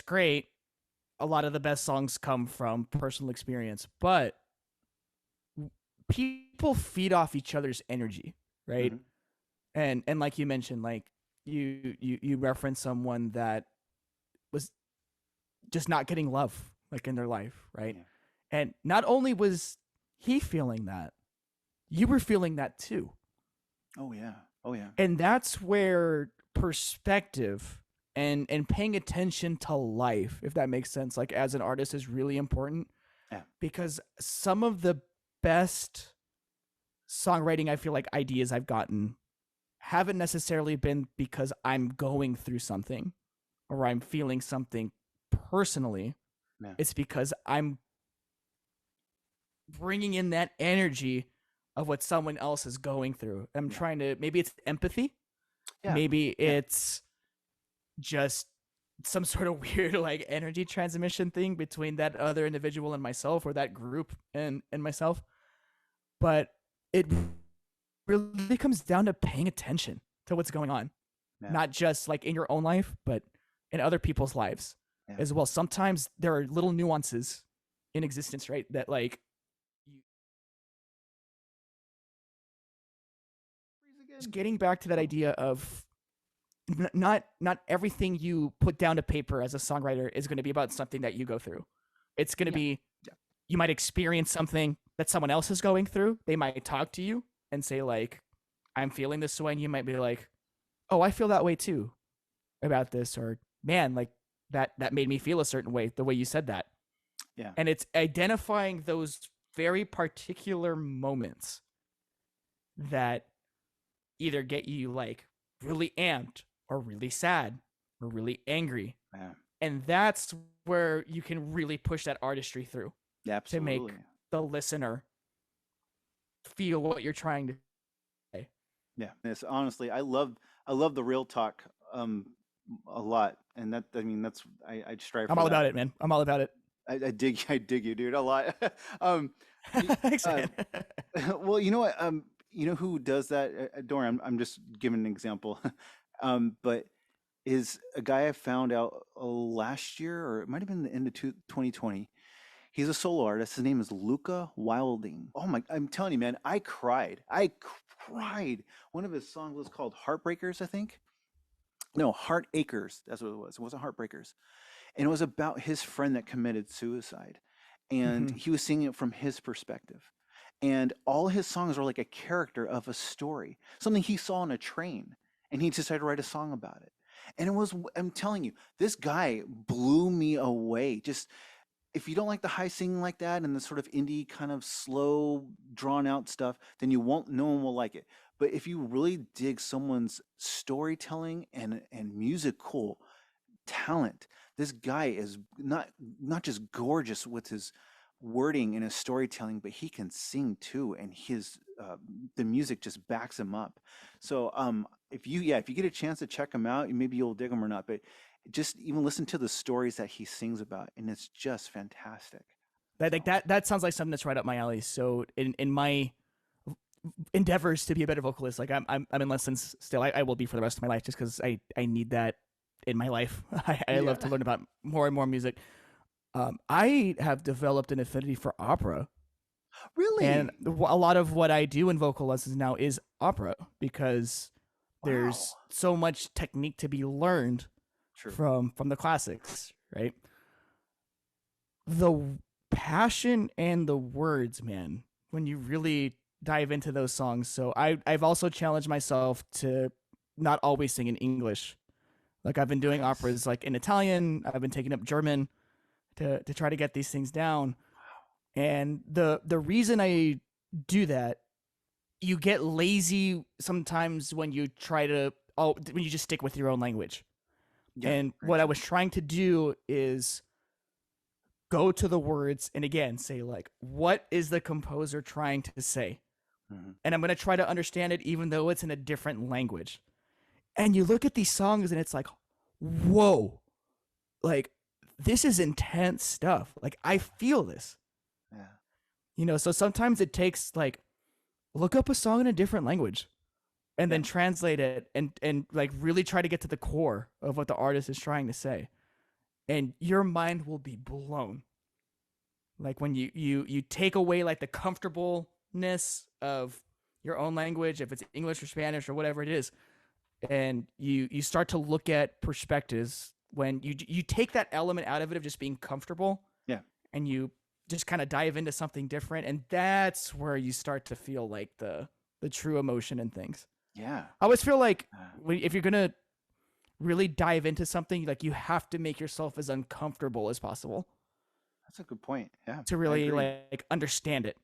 great. A lot of the best songs come from personal experience, but people feed off each other's energy, right? Mhm. And like you mentioned, like you reference someone that was just not getting love like in their life, right? Yeah. And not only was he feeling that, you were feeling that too. Oh yeah. Oh yeah. And that's where perspective and paying attention to life, if that makes sense, like as an artist is really important Yeah. because some of the best songwriting I feel like ideas I've gotten haven't necessarily been because I'm going through something or I'm feeling something personally. Yeah. It's because I'm bringing in that energy of what someone else is going through. I'm Yeah. trying to, maybe it's empathy, Yeah. maybe Yeah. it's just some sort of weird like energy transmission thing between that other individual and myself or that group and myself. But it really comes down to paying attention to what's going on, Yeah. not just like in your own life, but in other people's lives Yeah. as well. Sometimes there are little nuances in existence, right? That like you, Freeze just again. getting back to that Oh. idea of not everything you put down to paper as a songwriter is going to be about something that you go through. It's going to Yeah. be Yeah. you might experience something that someone else is going through. They might talk to you and say like, "I'm feeling this way," and you might be like, "Oh, I feel that way too about this," or "Man, like that made me feel a certain way the way you said that." Yeah. And it's identifying those very particular moments that either get you like really amped or really sad or really angry. Yeah. And that's where you can really push that artistry through to make Absolutely. the listener feel what you're trying to say. Yeah. Yes. Honestly, I love the real talk a lot, and that I mean that's I strive I'm for all that. about it, man. I'm all about it. I dig I dig you, dude, a lot. y- Thanks, uh, man. well, you know what? You know who does that? Dorian, I'm just giving an example. But is a guy I found out last year, or it might have been the end of 2020. He's a solo artist. His name is Luca Wilding. Oh my, I'm telling you, man, I cried. I cried. One of his songs was called Heartbreakers, I think. No, Heart Acres. That's what it was. It wasn't Heartbreakers. And it was about his friend that committed suicide. And Hmm. he was singing it from his perspective. And all his songs are like a character of a story, something he saw on a train. And he decided to write a song about it. And it was, I'm telling you, this guy blew me away. Just if you don't like the high singing like that and the sort of indie kind of slow drawn out stuff, then you won't no one will like it. but if you really dig someone's storytelling and musical talent, this guy is not just gorgeous with his wording and his storytelling, but he can sing too, and his the music just backs him up. So if you get a chance to check him out, maybe you'll dig him or not, but just even listen to the stories that he sings about, and it's just fantastic. That like So that sounds like something that's right up my alley. So in my endeavors to be a better vocalist, like I'm in lessons still. I will be for the rest of my life just because I need that in my life. I yeah, love to learn about more and more music. I have developed an affinity for opera, and really, a lot of what I do in vocal lessons now is opera because wow, there's so much technique to be learned true, from the classics, right? The passion and the words, man, when you really dive into those songs. So I've also challenged myself to not always sing in English. Like I've been doing nice, operas like in Italian, I've been taking up German to try to get these things down. And the reason I do that, you get lazy sometimes when you try to when you just stick with your own language. yeah, And very what I true. was trying to do is go to the words and again say like what is the composer trying to say? Hmm. And I'm going to try to understand it even though it's in a different language. And you look at these songs and it's like whoa. Like this is intense stuff. Like I feel this. Yeah, So sometimes it takes like look up a song in a different language and yeah, then translate it and like really try to get to the core of what the artist is trying to say. And your mind will be blown. Like when you take away like the comfortableness of your own language, if it's English or Spanish or whatever it is, and you start to look at perspectives when you take that element out of it of just being comfortable yeah, and you just kind of dive into something different, and that's where you start to feel like the true emotion and things. yeah. I always feel like Uh, if you're gonna really dive into something, like you have to make yourself as uncomfortable as possible that's a good point. Yeah, to I really agree. like understand it.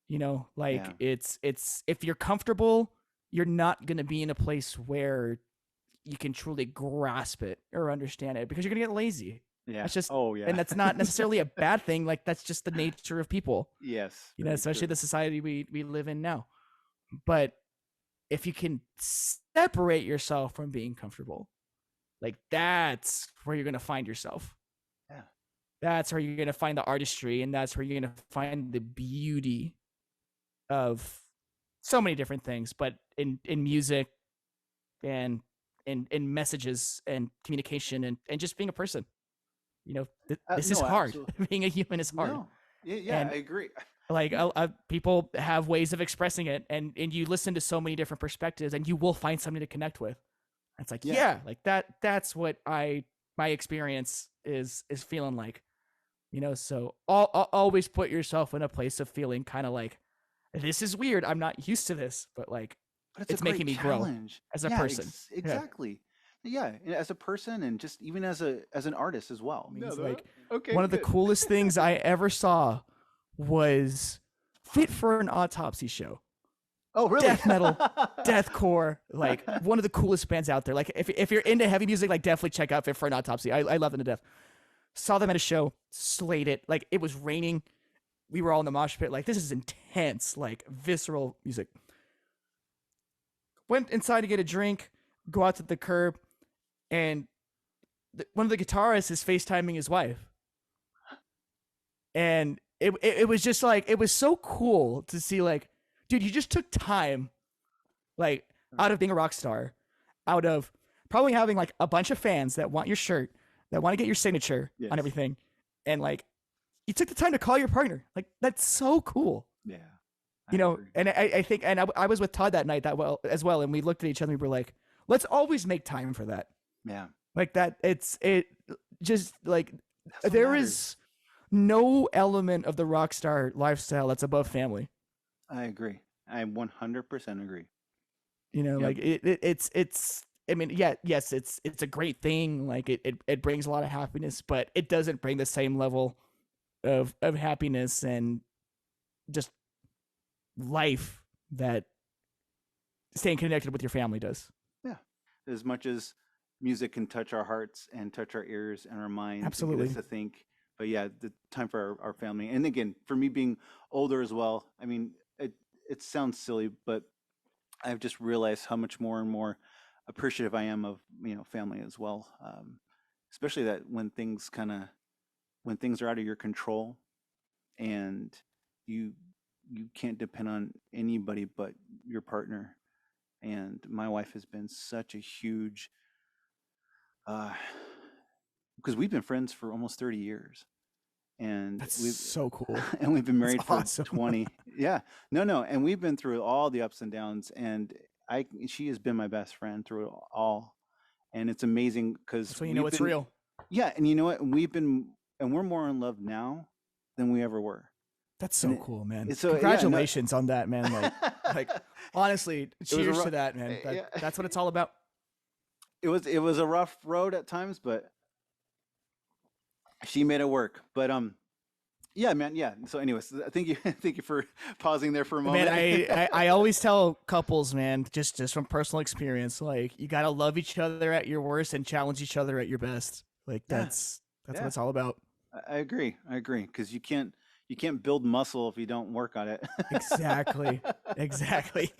Yeah, Like it's if you're comfortable, you're not gonna be in a place where you can truly grasp it or understand it because you're gonna get lazy. yeah. That's just Oh, yeah. and that's not necessarily a bad thing. Like that's just the nature of people. Yes, very Especially true. the society we live in now. But if you can separate yourself from being comfortable, like that's where you're gonna find yourself. Yeah, That's where you're gonna find the artistry, and that's where you're gonna find the beauty of so many different things, but in music and in messages and communication and just being a person. This is no, hard. absolutely. Being a human is hard, No, yeah, yeah, and I agree. like people have ways of expressing it, and you listen to so many different perspectives, and you will find something to connect with. It's like Yeah, yeah, like that's what my experience is feeling like. So always put yourself in a place of feeling kind of like this is weird. I'm not used to this, but like but it's a it's making great me grow challenge. as a Yeah, person. Yeah. exactly. Yeah, and as a person and just even as an artist as well. Means No, like okay, one of the good. coolest things I ever saw was Fit for an Autopsy Show. Oh, really? Death metal, deathcore, like one of the coolest bands out there. Like if you're into heavy music, like definitely check out Fit for an Autopsy. I love them to death. Saw them at a show, slayed it. Like it was raining. We were all in the mosh pit. Like this is intense, like visceral music. Went inside to get a drink, go out to the curb, and one of the guitarists is FaceTiming his wife. And it was just like, it was so cool to see, like, dude, you just took time, like, out of being a rock star, out of probably having like a bunch of fans that want your shirt, that want to get your signature on Yes. everything. And like, you took the time to call your partner. Like, that's so cool. Yeah, I agree. And I think, and I was with Todd that night as well. And we looked at each other and we were like, let's always make time for that. Yeah, Like that. It just like, that's what there matters. is no element of the rock star lifestyle that's above family. I agree. I 100% agree. Yep. Like it's. I mean, yeah, yes, it's a great thing. Like it brings a lot of happiness, but it doesn't bring the same level of happiness and just life that staying connected with your family does. Yeah. As much as music can touch our hearts and touch our ears and our minds and get Absolutely. us to think. But yeah, the time for our family. And again, for me being older as well, I mean, it sounds silly, but I've just realized how much more and more appreciative I am of, family as well. Especially that when things are out of your control and you you can't depend on anybody but your partner. And my wife has been such a huge uh because we've been friends for almost 30 years, and That's we've so cool. and we've been That's married for awesome. 20. Yeah. No, and we've been through all the ups and downs, and I she has been my best friend through it all. And it's amazing because That's when you know it's real. yeah, and you know what? And we're more in love now than we ever were. That's And so cool, man. so yeah, no, Congratulations on that, man. Like honestly, it was a cheers rough, to that, man. yeah, That's what it's all about. it was a rough road at times, but she made it work. But yeah, man, yeah. So anyways, thank you thank you for pausing there for a Man, moment. I always tell couples, man, just from personal experience, like you gotta love each other at your worst and challenge each other at your best. Like Yeah, that's what yeah. it's all about. I agree. I agree because you can't build muscle if you don't work on it. Exactly. Exactly.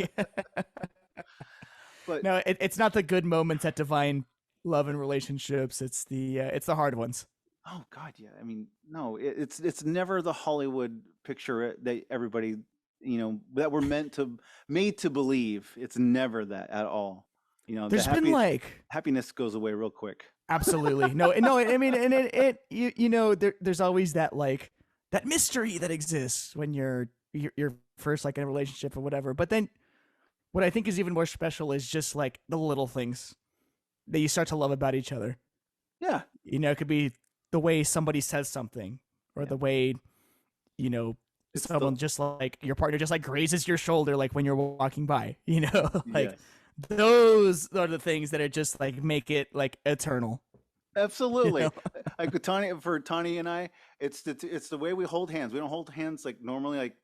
But No, it's not the good moments that define love and relationships. It's the hard ones. oh God, yeah. I mean, no, it's never the Hollywood picture that everybody that we're made to believe. It's never that at all. The There's been like happiness goes away real quick. absolutely no. I mean, and there's always that like that mystery that exists when you're first like in a relationship or whatever. But then what I think is even more special is just like the little things that you start to love about each other. Yeah, It could be the way somebody says something, or yeah. the way you know It's the someone just like your partner just like grazes your shoulder like when you're walking by. Like yes. those are the things that are just like make it like eternal. You Absolutely. know, Like with for Tani and I, it's the way we hold hands. We don't hold hands like normally, like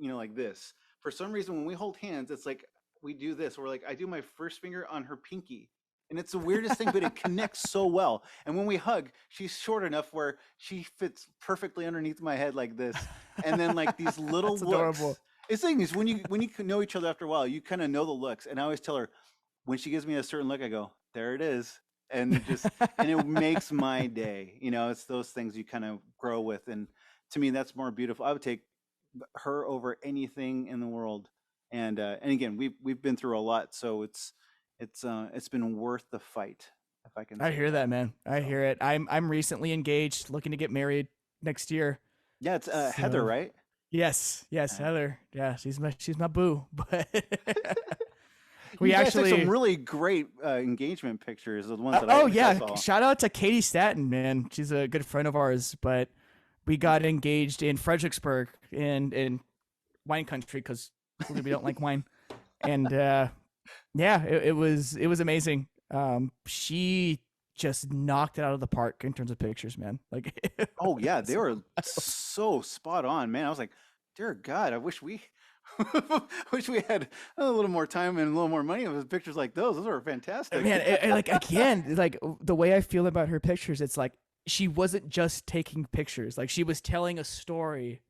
like this. For some reason, when we hold hands, it's like we do this. We're like I do my first finger on her pinky, and it's the weirdest thing, but it connects so well. And when we hug, she's short enough where she fits perfectly underneath my head like this. And then like these little that's adorable. looks. It's thing is when you know each other after a while, you kind of know the looks. And I always tell her when she gives me a certain look, I go, there it is. And it makes my day. It's those things you kind of grow with. And to me, that's more beautiful. I would take her over anything in the world. And again, we've been through a lot, so it's been worth the fight, if I can I say hear that. that, man. I So hear it. I'm recently engaged, looking to get married next year. yeah, it's Heather, So right? yes, Uh, Heather. Yeah, she's my boo. But you we guys took some actually really great engagement pictures, the ones that oh I yeah, saw. shout out to Katie Staton, man. She's a good friend of ours. But we got engaged in Fredericksburg in wine country because we don't like wine. And yeah, it was amazing. She just knocked it out of the park in terms of pictures, man. Like it Oh yeah, they was were so spot on, man. I was like, dear God, I wish we wish we had a little more time and a little more money with pictures like those. Those were fantastic. man, like again, like the way I feel about her pictures, it's like she wasn't just taking pictures; like she was telling a story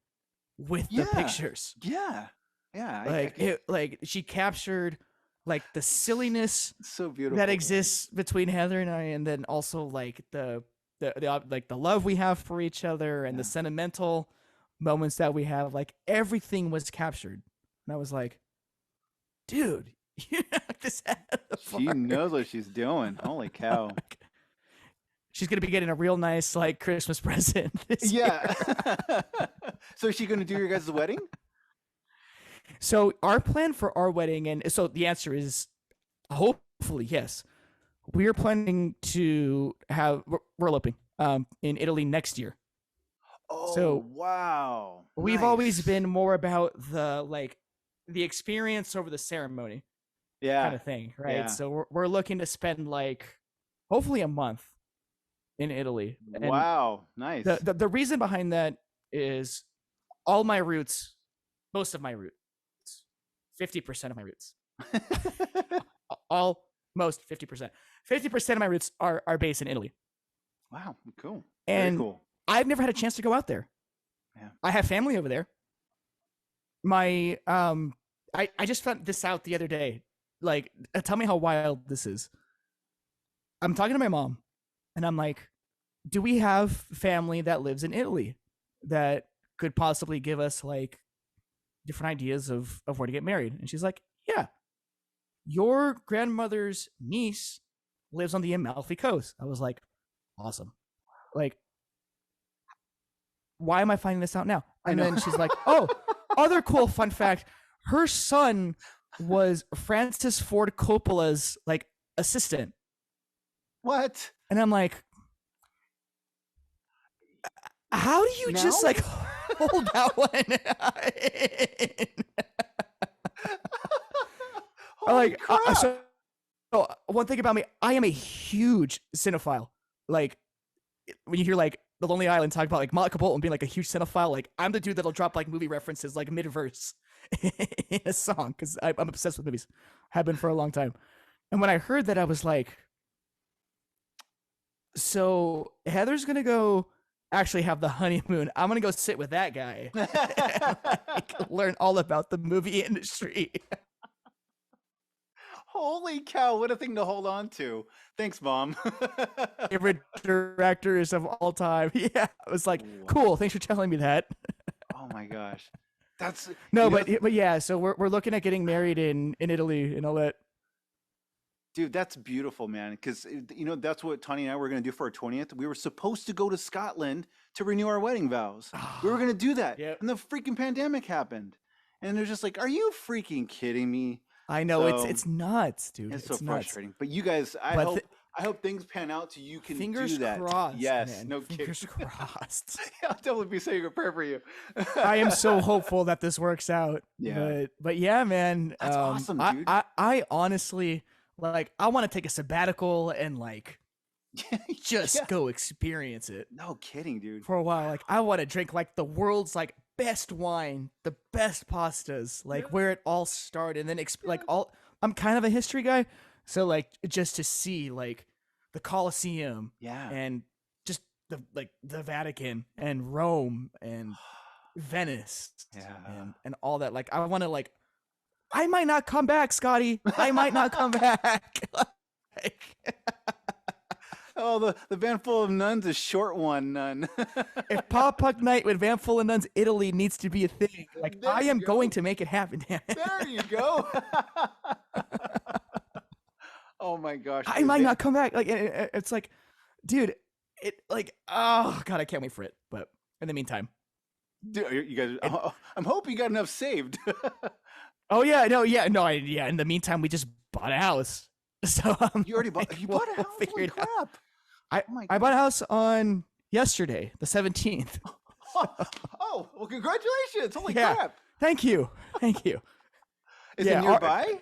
with the Yeah, pictures. yeah, yeah. Like she captured like the silliness It's so that beautiful. exists between Heather and I, and then also like like the love we have for each other and the Yeah, sentimental moments that we have. Like everything was captured, and I was like, dude, you knocked this out of the she park. knows what she's doing. Holy cow. She's gonna be getting a real nice like Christmas present this year. Yeah. So is she going to do your guys' wedding? So our plan for our wedding, and so the answer is hopefully yes. We're planning to have we're eloping in Italy next year. Oh, So wow. we've always Nice. been more about the experience over the ceremony kind Yeah, of thing, right? yeah. So we're looking to spend like hopefully a month in Italy, and Wow. the, Nice. the the reason behind that is all my roots, most of my roots, 50% of my roots Almost 50%. 50% of my roots are based in Italy. Wow, cool. Very And cool. I've never had a chance to go out there. Yeah. I have family over there. My I just found this out the other day. Like, tell me how wild this is. I'm talking to my mom, and I'm like, "Do we have family that lives in Italy that could possibly give us like different ideas of where to get married?" And she's like, "Yeah, your grandmother's niece lives on the Amalfi Coast." I was like, "Awesome!" Like, why am I finding this out now? I And know. then she's like, "Oh, other cool fun fact: her son was Francis Ford Coppola's like assistant." What? And I'm like, how do you just Now? like hold that one in? Holy Like, crap! so one thing about me, I am a huge cinephile. Like, when you hear like The Lonely Island talk about like Monica Bolton being like a huge cinephile, like I'm the dude that'll drop like movie references like mid-verse in a song because I'm obsessed with movies. Have been for a long time. And when I heard that, I was like, so Heather's gonna go actually have the honeymoon. I'm gonna go sit with that guy and like, learn all about the movie industry. Holy cow! What a thing to hold on to. Thanks, Mom. Favorite directors of all time. Yeah, I was like, Wow. cool. Thanks for telling me that. Oh my gosh, that's No, you know, but yeah. So we're looking at getting married in Italy and all that. dude, that's beautiful, man. Because you know that's what Tony and I were gonna do for our 20th. We were supposed to go to Scotland to renew our wedding vows. We were gonna do that, Yep. and the freaking pandemic happened, and they're just like, "Are you freaking kidding me?" I know So, it's nuts, dude. it's so nuts. frustrating. But you guys, I But hope I hope things pan out so you can Fingers do that. crossed. Yes, man. no Fingers kidding. crossed. I'll definitely be saying a prayer for you. I am so hopeful that this works out. Yeah. But yeah, man. That's awesome, dude. I honestly like I want to take a sabbatical and like just Yeah. go experience it No kidding, dude. for a while. Like I want to drink like the world's like best wine, the best pastas, like Yeah. where it all started, and then like all. I'm kind of a history guy, so like just to see like the Colosseum Yeah. and just the Vatican and Rome and Venice Yeah. and all that. Like I want to like I might not come back, Scotty. I might not come back. Like, Oh, the van full of nuns is short one nun. if Pop Puck Night with Van Full of Nuns Italy needs to be a thing, like There I you am go. going to make it happen. Damn it. There you go. Oh my gosh. I dude, might they- not come back. Like it's like, dude, it like oh god, I can't wait for it. But in the meantime, Dude, you guys, I'm hoping you got enough saved. oh yeah, no, yeah. In the meantime, we just bought a house. So You already bought. You bought a house. figure Holy it out. crap! Oh my I bought a house on yesterday, the 17th. Oh, well, congratulations! Holy Yeah. crap! Thank you. Is Yeah, it nearby?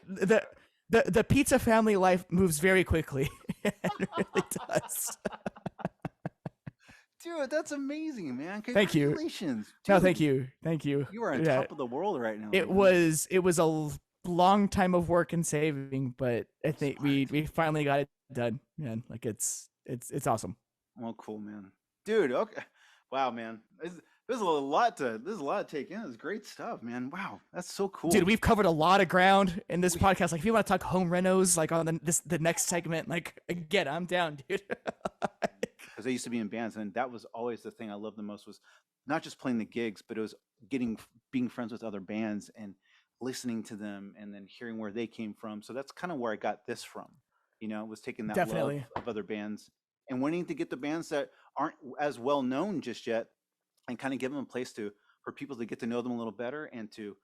The pizza family life moves very quickly. It really does. Dude, that's amazing, man. Thank you. Congratulations. No, Dude, thank you. You are on Yeah, top of the world right now. it man. was a long time of work and saving, but I think we finally got it done. Man, like it's awesome. Well, cool, man. Dude, okay. Wow, man. There's a lot to take in. It's great stuff, man. Wow, that's so cool. Dude, we've covered a lot of ground in this podcast. Like, if you want to talk home renos, like on the next segment, like again, I'm down, dude. Because I used to be in bands, and that was always the thing I loved the most was not just playing the gigs, but it was being friends with other bands and listening to them and then hearing where they came from. So that's kind of where I got this from. You know, was taking that Definitely. love of other bands and wanting to get the bands that aren't as well known just yet and kind of give them a place for people to get to know them a little better and to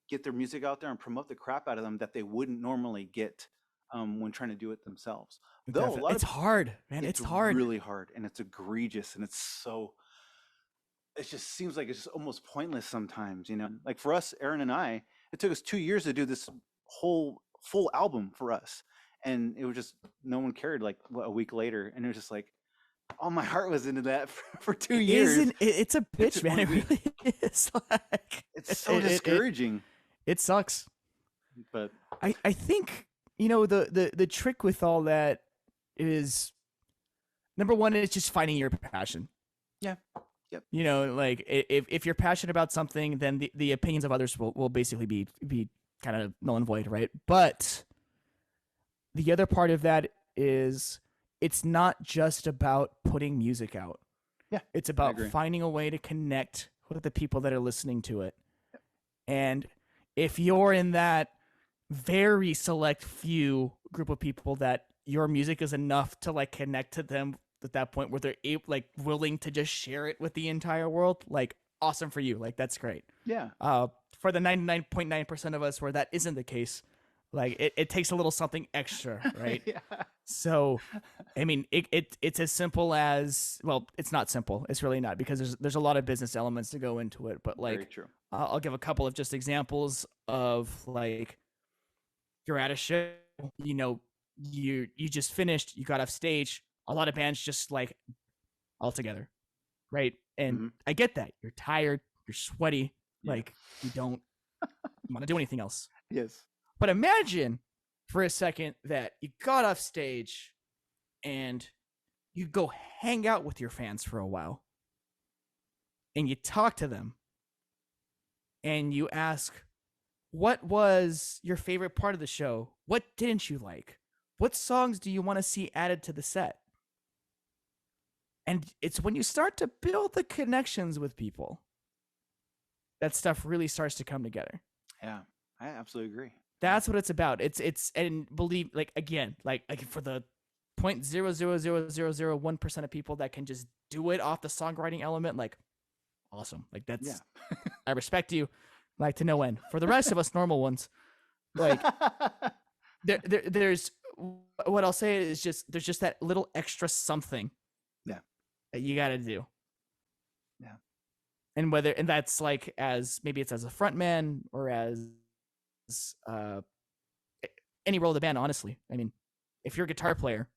get their music out there and promote the crap out of them that they wouldn't normally get when trying to do it themselves. Though a lot It's of hard, man. It's hard. really hard, and it's egregious, and it's so. It just seems like it's just almost pointless sometimes, you know. Like for us, Aaron and I, it took us 2 years to do this whole full album for us, and it was just no one cared. Like a week later, and it was just like, all my heart was into that for 2 years. It's a bitch, took man. 1 It week. really is. Like It's so discouraging. it sucks. But I think the trick with all that is number one is just finding your passion. yeah, yep, Like if you're passionate about something, then the opinions of others will basically be kind of null and void, right? But the other part of that is it's not just about putting music out. yeah, It's I about agree. finding a way to connect with the people that are listening to it. And if you're in that very select few group of people that your music is enough to like connect to them at that point where they're like willing to just share it with the entire world, like awesome for you. Like that's great. Yeah, For the 99.9% of us where that isn't the case, like it takes a little something extra, right? yeah, So, I mean, it's as simple as, well, it's not simple. It's really not, because there's a lot of business elements to go into it. But very like, true. I'll give a couple of just examples of like you're at a show, you just finished, you got off stage. A lot of bands just like all together, right? And Hmm. I get that you're tired, you're sweaty, Yeah. like you don't want to do anything else. Yes. But imagine for a second that you got off stage and you go hang out with your fans for a while and you talk to them and you ask, what was your favorite part of the show? What didn't you like? What songs do you want to see added to the set? And it's when you start to build the connections with people that stuff really starts to come together. Yeah, I absolutely agree. That's what it's about. It's and believe, like, again, like for the 0.0000001% of people that can just do it off the songwriting element, like awesome. Like that's Yeah. I respect you like to no end. For the rest of us normal ones, like there's what I'll say is just there's just that little extra something Yeah. that you got to do. Yeah. And that's like as maybe it's as a front man or as uh any role of the band, honestly. I mean, if you're a guitar player,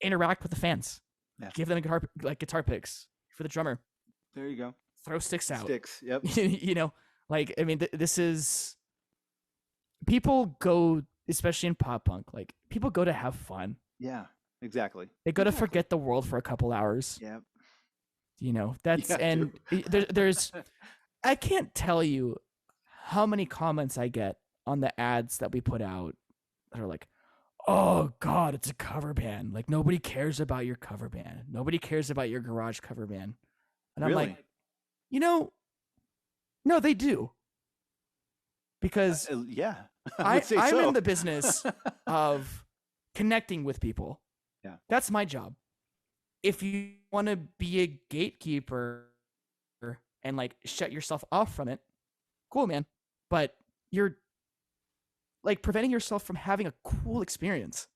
interact with the fans. Yeah. Give them guitar picks. For the drummer, There you go. throw sticks out. Sticks. Yep. Like I mean, this is people go, especially in pop punk. Like people go to have fun. Yeah. Exactly. They go to forget the world for a couple hours. Yep. That's You have and there's I can't tell you how many comments I get on the ads that we put out that are like, oh God, it's a cover band. Like nobody cares about your cover band. Nobody cares about your garage cover band. And I'm Really? like, no, they do. Because Yeah. I would say I'm so. in the business of connecting with people. Yeah. That's my job. If you want to be a gatekeeper and like shut yourself off from it, cool, man. But you're like preventing yourself from having a cool experience.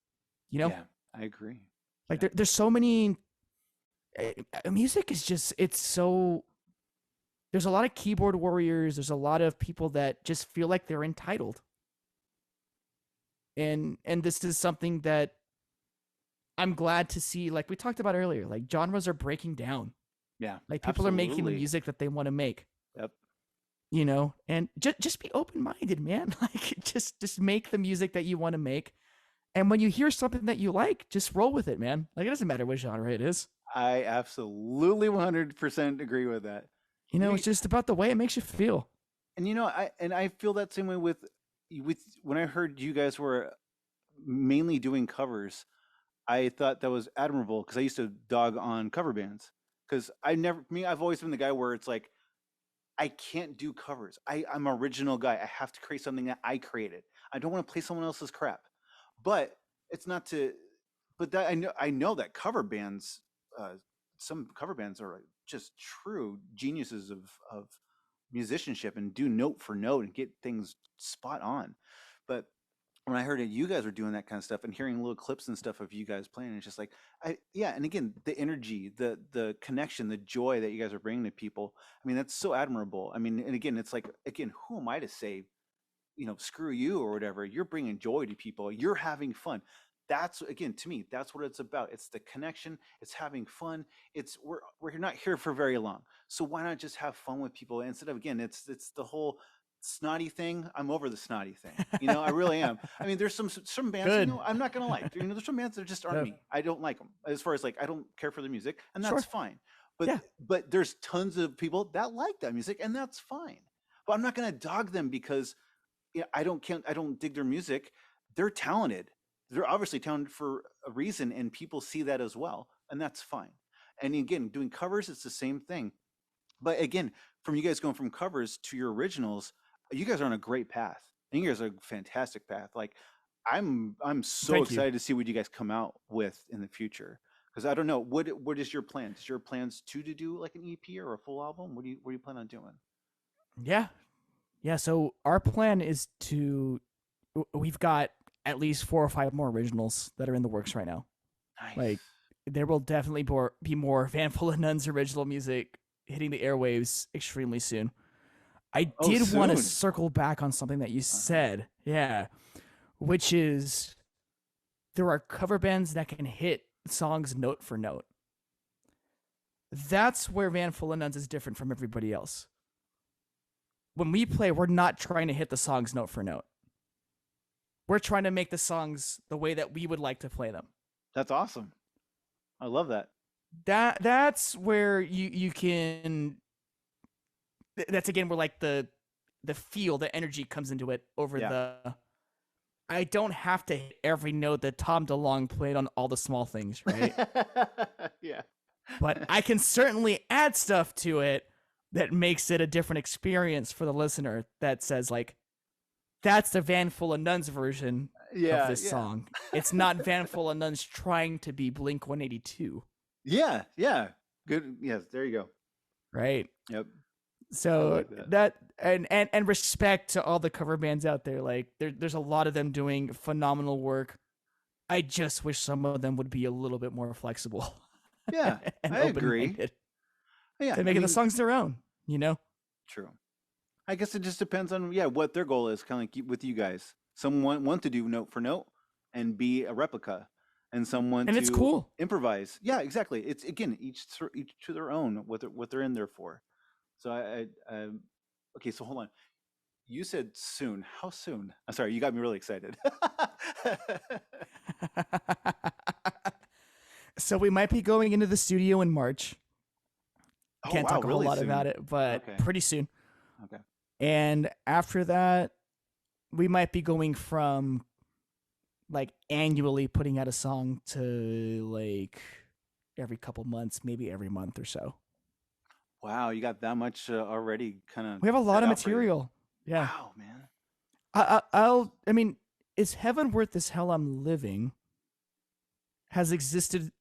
Yeah, I agree. Like there's so many. Music is just it's so. There's a lot of keyboard warriors. There's a lot of people that just feel like they're entitled. And this is something that I'm glad to see. Like we talked about earlier, like genres are breaking down. Yeah. Like people are making the absolutely. music that they want to make. Yep. And just be open-minded, man. Like just make the music that you want to make. And when you hear something that you like, just roll with it, man. Like it doesn't matter what genre it is. I absolutely 100% agree with that. It's just about the way it makes you feel. And I feel that same way with when I heard you guys were mainly doing covers. I thought that was admirable because I used to dog on cover bands because I've always been the guy where it's like I can't do covers. I'm an original guy. I have to create something that I created. I don't want to play someone else's crap. But it's not to. But that I know that cover bands, some cover bands are just true geniuses of musicianship and do note for note and get things spot on. But when I heard that you guys were doing that kind of stuff and hearing little clips and stuff of you guys playing, it's just like and again, the energy, the connection, the joy that you guys are bringing to people. I mean, that's so admirable. I mean, and again, it's like, again, who am I to say, screw you or whatever? You're bringing joy to people. You're having fun. That's, again, to me, that's what it's about. It's the connection. It's having fun. It's we're not here for very long, so why not just have fun with people instead of, again, it's the whole snotty thing. I'm over the snotty thing. You know, I really am. I mean, there's some bands. You Good. know, I'm not gonna lie. You know, there's some bands that just aren't Yeah. me. I don't like them. As far as like, I don't care for the music, and Sure. that's fine. But Yeah. but there's tons of people that like that music, and that's fine. But I'm not gonna dog them because I don't dig their music. They're talented. They're obviously talented for a reason, and people see that as well, and that's fine. And again, doing covers, it's the same thing. But again, from you guys going from covers to your originals, you guys are on a great path. And you guys are a fantastic path. Like I'm so Thank you. excited to see what you guys come out with in the future. Because I don't know what is your plans? Is your plans to do like an EP or a full album? What do you plan on doing? Yeah. Yeah. So our plan is we've got at least 4 or 5 more originals that are in the works right now. Nice. Like, there will definitely be more Van Full of Nuns original music hitting the airwaves extremely soon. I did want to soon. circle back on something that you said. Yeah. Which is, there are cover bands that can hit songs note for note. That's where Van Full of Nuns is different from everybody else. When we play, we're not trying to hit the songs note for note. We're trying to make the songs the way that we would like to play them. That's awesome. I love that. That's where you can. That's again where like the feel, the energy comes into it over the. I don't have to hit every note that Tom DeLonge played on All the Small Things, right? Yeah. But I can certainly add stuff to it that makes it a different experience for the listener. That says like, that's the Van Full of Nuns version of this song. It's not Van Full of Nuns trying to be Blink 182. Yeah. Good. Yes, there you go. Right. Yep. So like that and respect to all the cover bands out there. Like there's a lot of them doing phenomenal work. I just wish some of them would be a little bit more flexible. Yeah, and I agree. open-minded. Yeah, They're making the songs their own, you know? True. I guess it just depends on what their goal is. Kind of like with you guys. Someone want to do note for note and be a replica, and someone And to it's cool. improvise. Yeah, exactly. It's again each to their own what they're in there for. So I okay. So hold on. You said soon. How soon? I'm sorry. You got me really excited. So we might be going into the studio in March. Can't talk a whole lot soon. about it, but Okay. pretty soon. Okay. And after that, we might be going from like annually putting out a song to like every couple months, maybe every month or so. Wow, you got that much already kind of. We have a lot of material. Yeah. Wow, man. I mean, Is Heaven Worth This Hell I'm Living has existed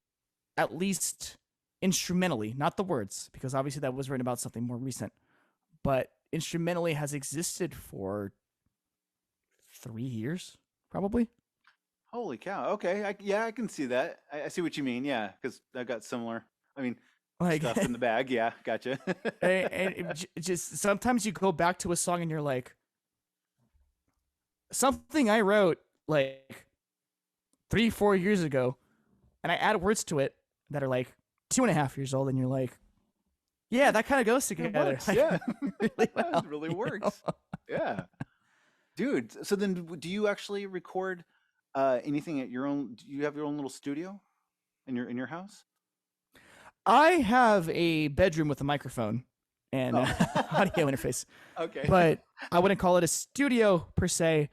at least instrumentally, not the words, because obviously that was written about something more recent, but instrumentally has existed for 3 years, probably. Holy cow. Okay. I can see that. I see what you mean. Yeah, because I got similar. I mean, Like, stuff in the bag. Yeah, gotcha. and just sometimes you go back to a song and you're like, something I wrote like 3-4 years ago, and I add words to it that are like 2.5 years old, and you're like, yeah, that kind of goes It together. works, Like, yeah. really well, That really you know? works. Yeah. Dude, so then do you actually record anything at your own? Do you have your own little studio in your house? I have a bedroom with a microphone and Oh. audio interface, Okay. but I wouldn't call it a studio per se.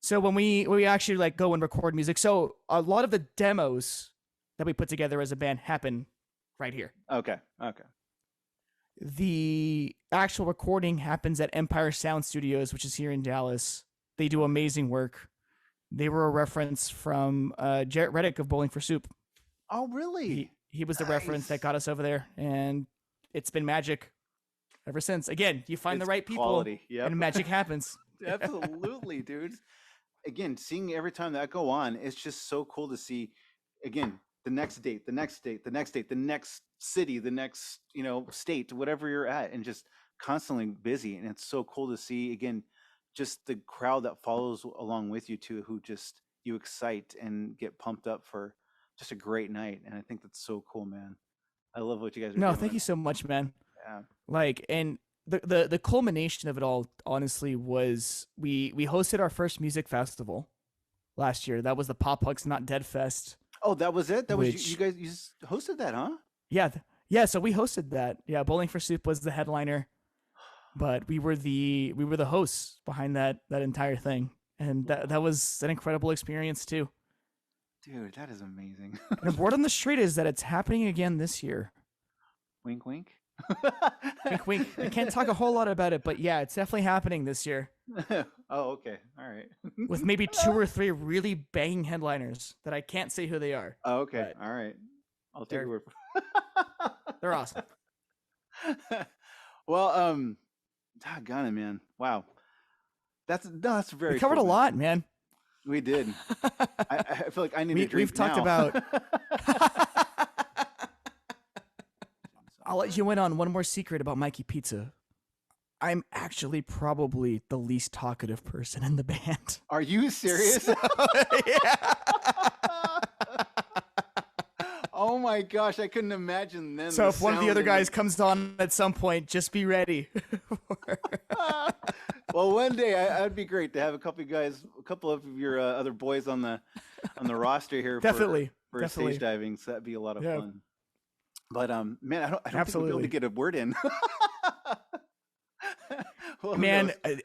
So when we actually like go and record music, so a lot of the demos that we put together as a band happen right here. Okay. The actual recording happens at Empire Sound Studios, which is here in Dallas. They do amazing work. They were a reference from Jarrett Reddick of Bowling for Soup. Oh, really? He was the reference that Nice. got us over there, and it's been magic ever since. Again, you find It's the right people, quality. Yep. and magic happens. Absolutely, dude. Again, seeing every time that go on, it's just so cool to see. Again, the next date, the next date, the next date, the next city, the next state, whatever you're at, and just constantly busy. And it's so cool to see. Again, just the crowd that follows along with you too, who just you excite and get pumped up for just a great night. And I think that's so cool, man. I love what you guys are No, doing. thank you so much, man. Yeah. Like, and the culmination of it all, honestly, was we hosted our first music festival last year. That was the Pop Punks Not Dead Fest. Oh, that was it. That was you Which guys. You just hosted that, huh? yeah, yeah. So we hosted that. Yeah, Bowling for Soup was the headliner, but we were the hosts behind that entire thing, and that was an incredible experience too. Dude, that is amazing. And the word on the street is that it's happening again this year. Wink, wink. Wink, wink. I can't talk a whole lot about it, but yeah, it's definitely happening this year Oh, okay. All right. with maybe 2 or 3 really banging headliners that I can't say who they are. Oh, okay. But All right. I'll take they're- your word They're awesome. for Well, doggone it, man. Wow. That's very We covered cool, a man. lot, man. We did. I feel like I need a drink We've talked now. about. I'll let you in on one more secret about Mikey Pizza. I'm actually probably the least talkative person in the band. Are you serious? Yeah. Oh my gosh, I couldn't imagine then. So if one of the other sound guys comes on at some point, just be ready. Well, one day I'd be great to have a couple of your other boys on the roster here. Definitely, for definitely. stage diving. So that'd be a lot of Yeah. fun. But man, I don't think we'll be able Absolutely. to get a word in. Well, who Man, knows?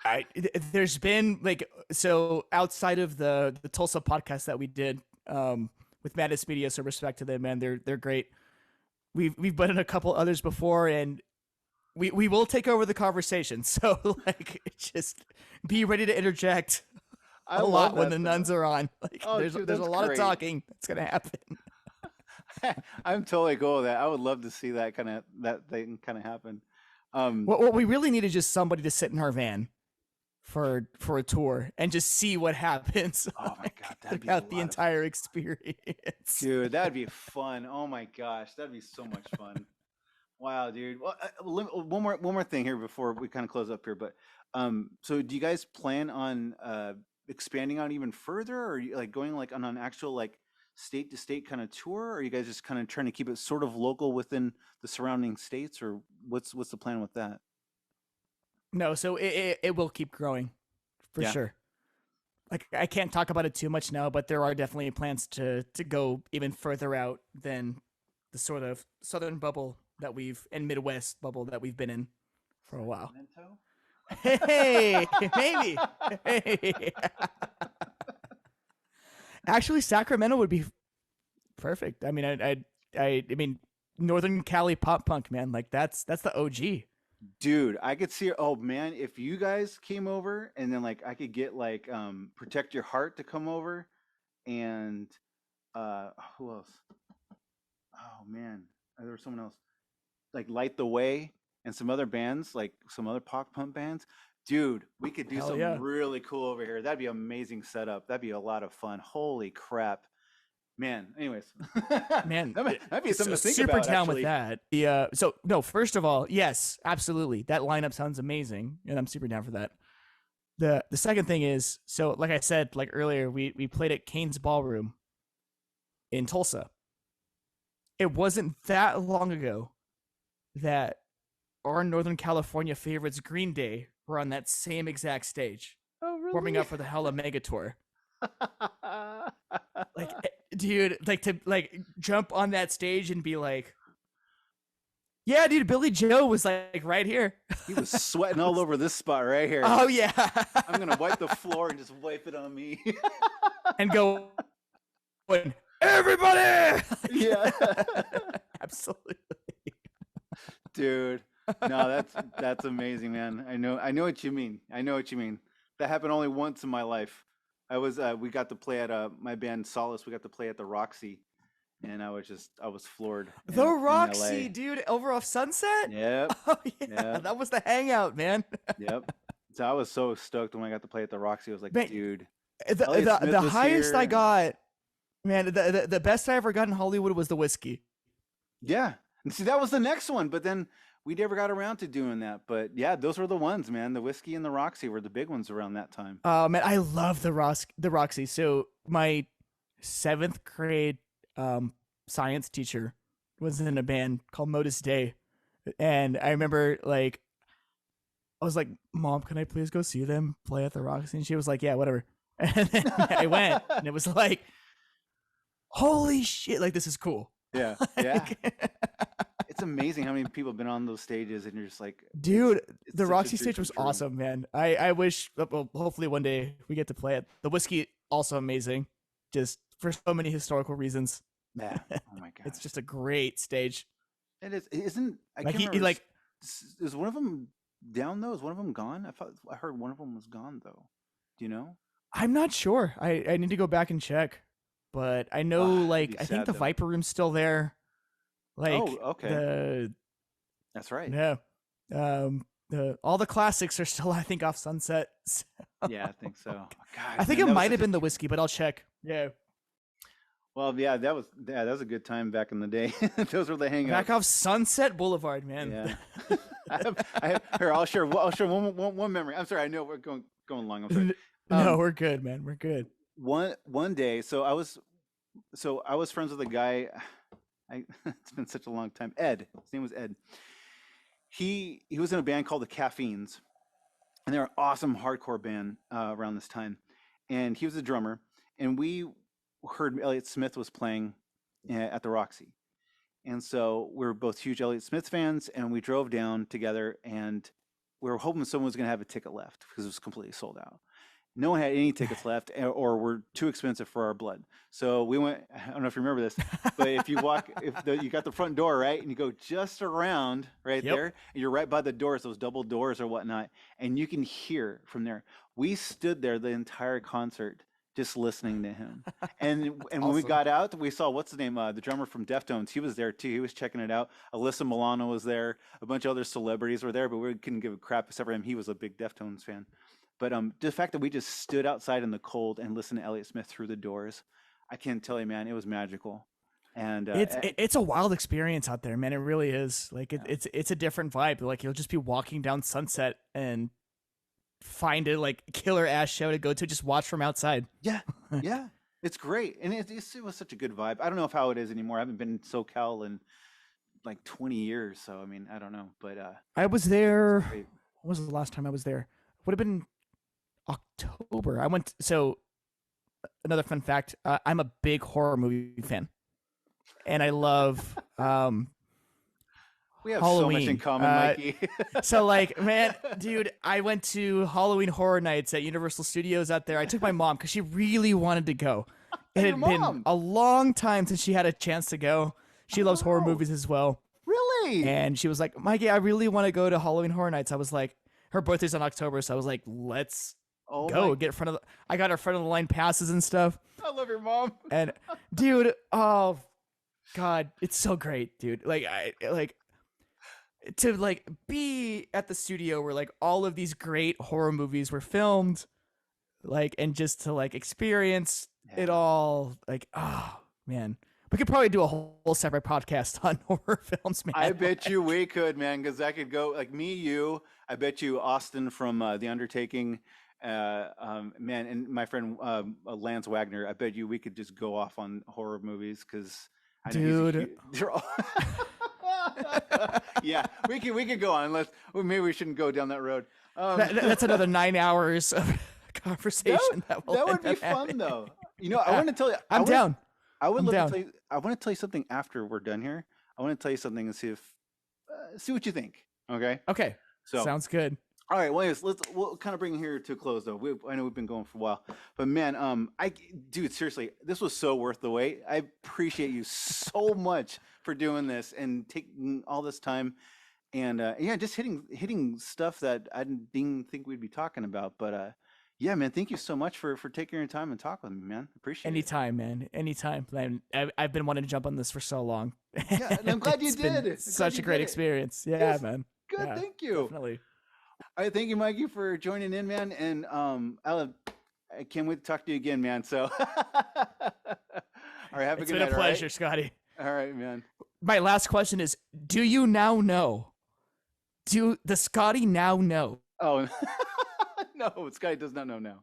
there's been like, so outside of the Tulsa podcast that we did with Madness Media, so respect to them, man, they're great. We've been in a couple others before, and we will take over the conversation. So like, just be ready to interject I a love lot when that, the though. nuns are on. Like, Oh, there's dude, a that's lot great. of talking that's gonna happen. I'm totally cool with that. I would love to see that thing kind of happen. What we really need is just somebody to sit in our van for a tour and just see what happens. Oh my God, that'd be a throughout the lot of entire experience. Dude, that'd be fun. Oh my gosh, that'd be so much fun. Wow, dude. Well, one more thing here before we kind of close up here. But so do you guys plan on expanding out even further, or are you like going like on an actual like state to state kind of tour, or are you guys just kind of trying to keep it sort of local within the surrounding states, or what's the plan with that? No, so it will keep growing for Yeah. sure. Like, I can't talk about it too much now, but there are definitely plans to go even further out than the sort of southern bubble that and Midwest bubble that we've been in for a while. Sacramento? Hey, maybe. Hey. Actually, Sacramento would be perfect. I mean, I mean, Northern Cali pop punk, man. Like that's the OG. Dude, I could see. Oh man, if you guys came over, and then like I could get like Protect Your Heart to come over, and who else? Oh man, there was someone else, like Light the Way, and some other bands, like some other pop punk bands. Dude, we could do Hell something yeah. really cool over here. That'd be amazing setup. That'd be a lot of fun. Holy crap, man. Anyways, Man, that'd be something to think super about. down actually. with that. Yeah. So no, first of all, yes, absolutely. That lineup sounds amazing, and I'm super down for that. The second thing is, so like I said, like earlier, we played at Kane's Ballroom in Tulsa. It wasn't that long ago that our Northern California favorites, Green Day, were on that same exact stage, Oh, really? warming up for the Hella Mega Tour. Like, dude, like to like jump on that stage and be like, yeah, dude, Billy Joe was like right here. He was sweating all over this spot right here. Oh yeah. I'm gonna wipe the floor and just wipe it on me. And go, everybody. Yeah. Absolutely. Dude. No, that's amazing, man. I know what you mean. I know what you mean. That happened only once in my life. We got to play at my band Solace, we got to play at the Roxy, and I was floored. The in Roxy, LA. dude, over off Sunset. Yep. Oh yeah, Yeah. that was the hangout, man. Yep. So I was so stoked when I got to play at the Roxy. I was like, Man, dude. The Elliott Smith the was highest here, I and- got, man, the best I ever got in Hollywood was the whiskey. Yeah. And see, that was the next one, but then we never got around to doing that. But yeah, those were the ones, man. The whiskey and the Roxy were the big ones around that time. Man, I love the Roxy. So my 7th grade science teacher was in a band called Modus Day, and I remember like I was like, Mom, can I please go see them play at the Roxy? And she was like, yeah, whatever. And then I went, and it was like, holy shit, like this is cool. Yeah, yeah. It's amazing how many people have been on those stages, and you're just like, Dude, it's the such a Roxy dream stage was come true. awesome, man. I wish, well, hopefully one day we get to play it. The whiskey, also amazing, just for so many historical reasons. Yeah. Oh my god. It's just a great stage. It is. Isn't I Like can't he remember. like, Is one of them down though? Is one of them gone? I heard one of them was gone though. Do you know? I'm not sure. I need to go back and check, but I know Ah, like that'd be I think sad, the though. Viper Room's still there. Like Oh, okay. the That's right. yeah, all the classics are still I think off Sunset. Yeah, I think so. Oh, God, I think man, it that was might such have a been the good- whiskey, but I'll check. Yeah, Well, yeah, that was a good time back in the day. Those were the hangouts. back off Sunset Boulevard, man. Yeah. Here, I'll share one memory. I'm sorry. I know we're going long. I'm sorry. No, we're good, man. We're good. One day, so I was friends with a guy. It's been such a long time. Ed. His name was Ed. He was in a band called the Caffeines, and they're an awesome hardcore band around this time. And he was a drummer, and we heard Elliott Smith was playing at the Roxy, and so we were both huge Elliott Smith fans, and we drove down together, and we were hoping someone was going to have a ticket left because it was completely sold out. No one had any tickets left, or were too expensive for our blood. So we went. I don't know if you remember this, but if you walk, you got the front door right, and you go just around right Yep. there, and you're right by the doors, those double doors or whatnot, and you can hear from there. We stood there the entire concert just listening to him, and when we awesome. got out, we saw what's the name, the drummer from Deftones. He was there too. He was checking it out. Alyssa Milano was there. A bunch of other celebrities were there, but we couldn't give a crap except for him. He was a big Deftones fan. But the fact that we just stood outside in the cold and listened to Elliott Smith through the doors, I can't tell you, man, it was magical. And It's a wild experience out there, man. It really is. Like Yeah. it's a different vibe. Like you'll just be walking down Sunset and find a like killer ass show to go to, just watch from outside. yeah, yeah, it's great, and it was such a good vibe. I don't know how it is anymore. I haven't been in SoCal in like 20 years, so I mean, I don't know, but I was there. great. When was the last time I was there? Would have been October. I went. So another fun fact: I'm a big horror movie fan, and I love. We have so much in Halloween. common, Mikey. So like, man, dude, I went to Halloween Horror Nights at Universal Studios out there. I took my mom because she really wanted to go. It Your had been mom? a long time since she had a chance to go. She loves horror Oh. movies as well. Really? And she was like, Mikey, I really want to go to Halloween Horror Nights. I was like, her birthday's in October, so I was like, let's Oh go my- get in front of the, I got her front of the line passes and stuff. I love your mom. And dude, oh God, it's so great, dude. Like I like to like be at the studio where like all of these great horror movies were filmed, like, and just to like experience it Yeah. all, like, oh man. We could probably do a whole separate podcast on horror films, man. I bet you we could, man, because I could go like me, you. I bet you Austin from The Undertaking, man, and my friend Lance Wagner. I bet you we could just go off on horror movies because Dude. they're all. Yeah, we could go on. Well, maybe we shouldn't go down that road. That's another 9 hours of conversation. That that would end be up fun happening. though. You know, I want to tell you. I'm down. I would I'm love down. to tell you. I want to tell you something after we're done here. I want to tell you something and see what you think. Okay. Okay. So Sounds good. all right. Well, anyways, we'll kind of bring it here to a close though. I know we've been going for a while, but man, dude, seriously, this was so worth the wait. I appreciate you so much for doing this and taking all this time, and yeah, just hitting stuff that I didn't think we'd be talking about, but yeah, man, thank you so much for taking your time and talk with me, man. Appreciate it. Anytime, man. Anytime. I've been wanting to jump on this for so long. Yeah, and I'm glad you It's been did. I'm glad Such you a great did it. experience. Yeah, Yes. man. Good, Yeah, thank you. Definitely. All right, thank you, Mikey, for joining in, man. And I can't wait to talk to you again, man. So, all right, have a It's good been night. a pleasure, Scotty. All right, man. My last question is, do you now know? Do the Scotty now know? Oh, no, Sky does not know now.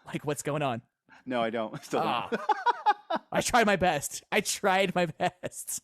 Like what's going on? No, I don't. Still don't. I tried my best. I tried my best.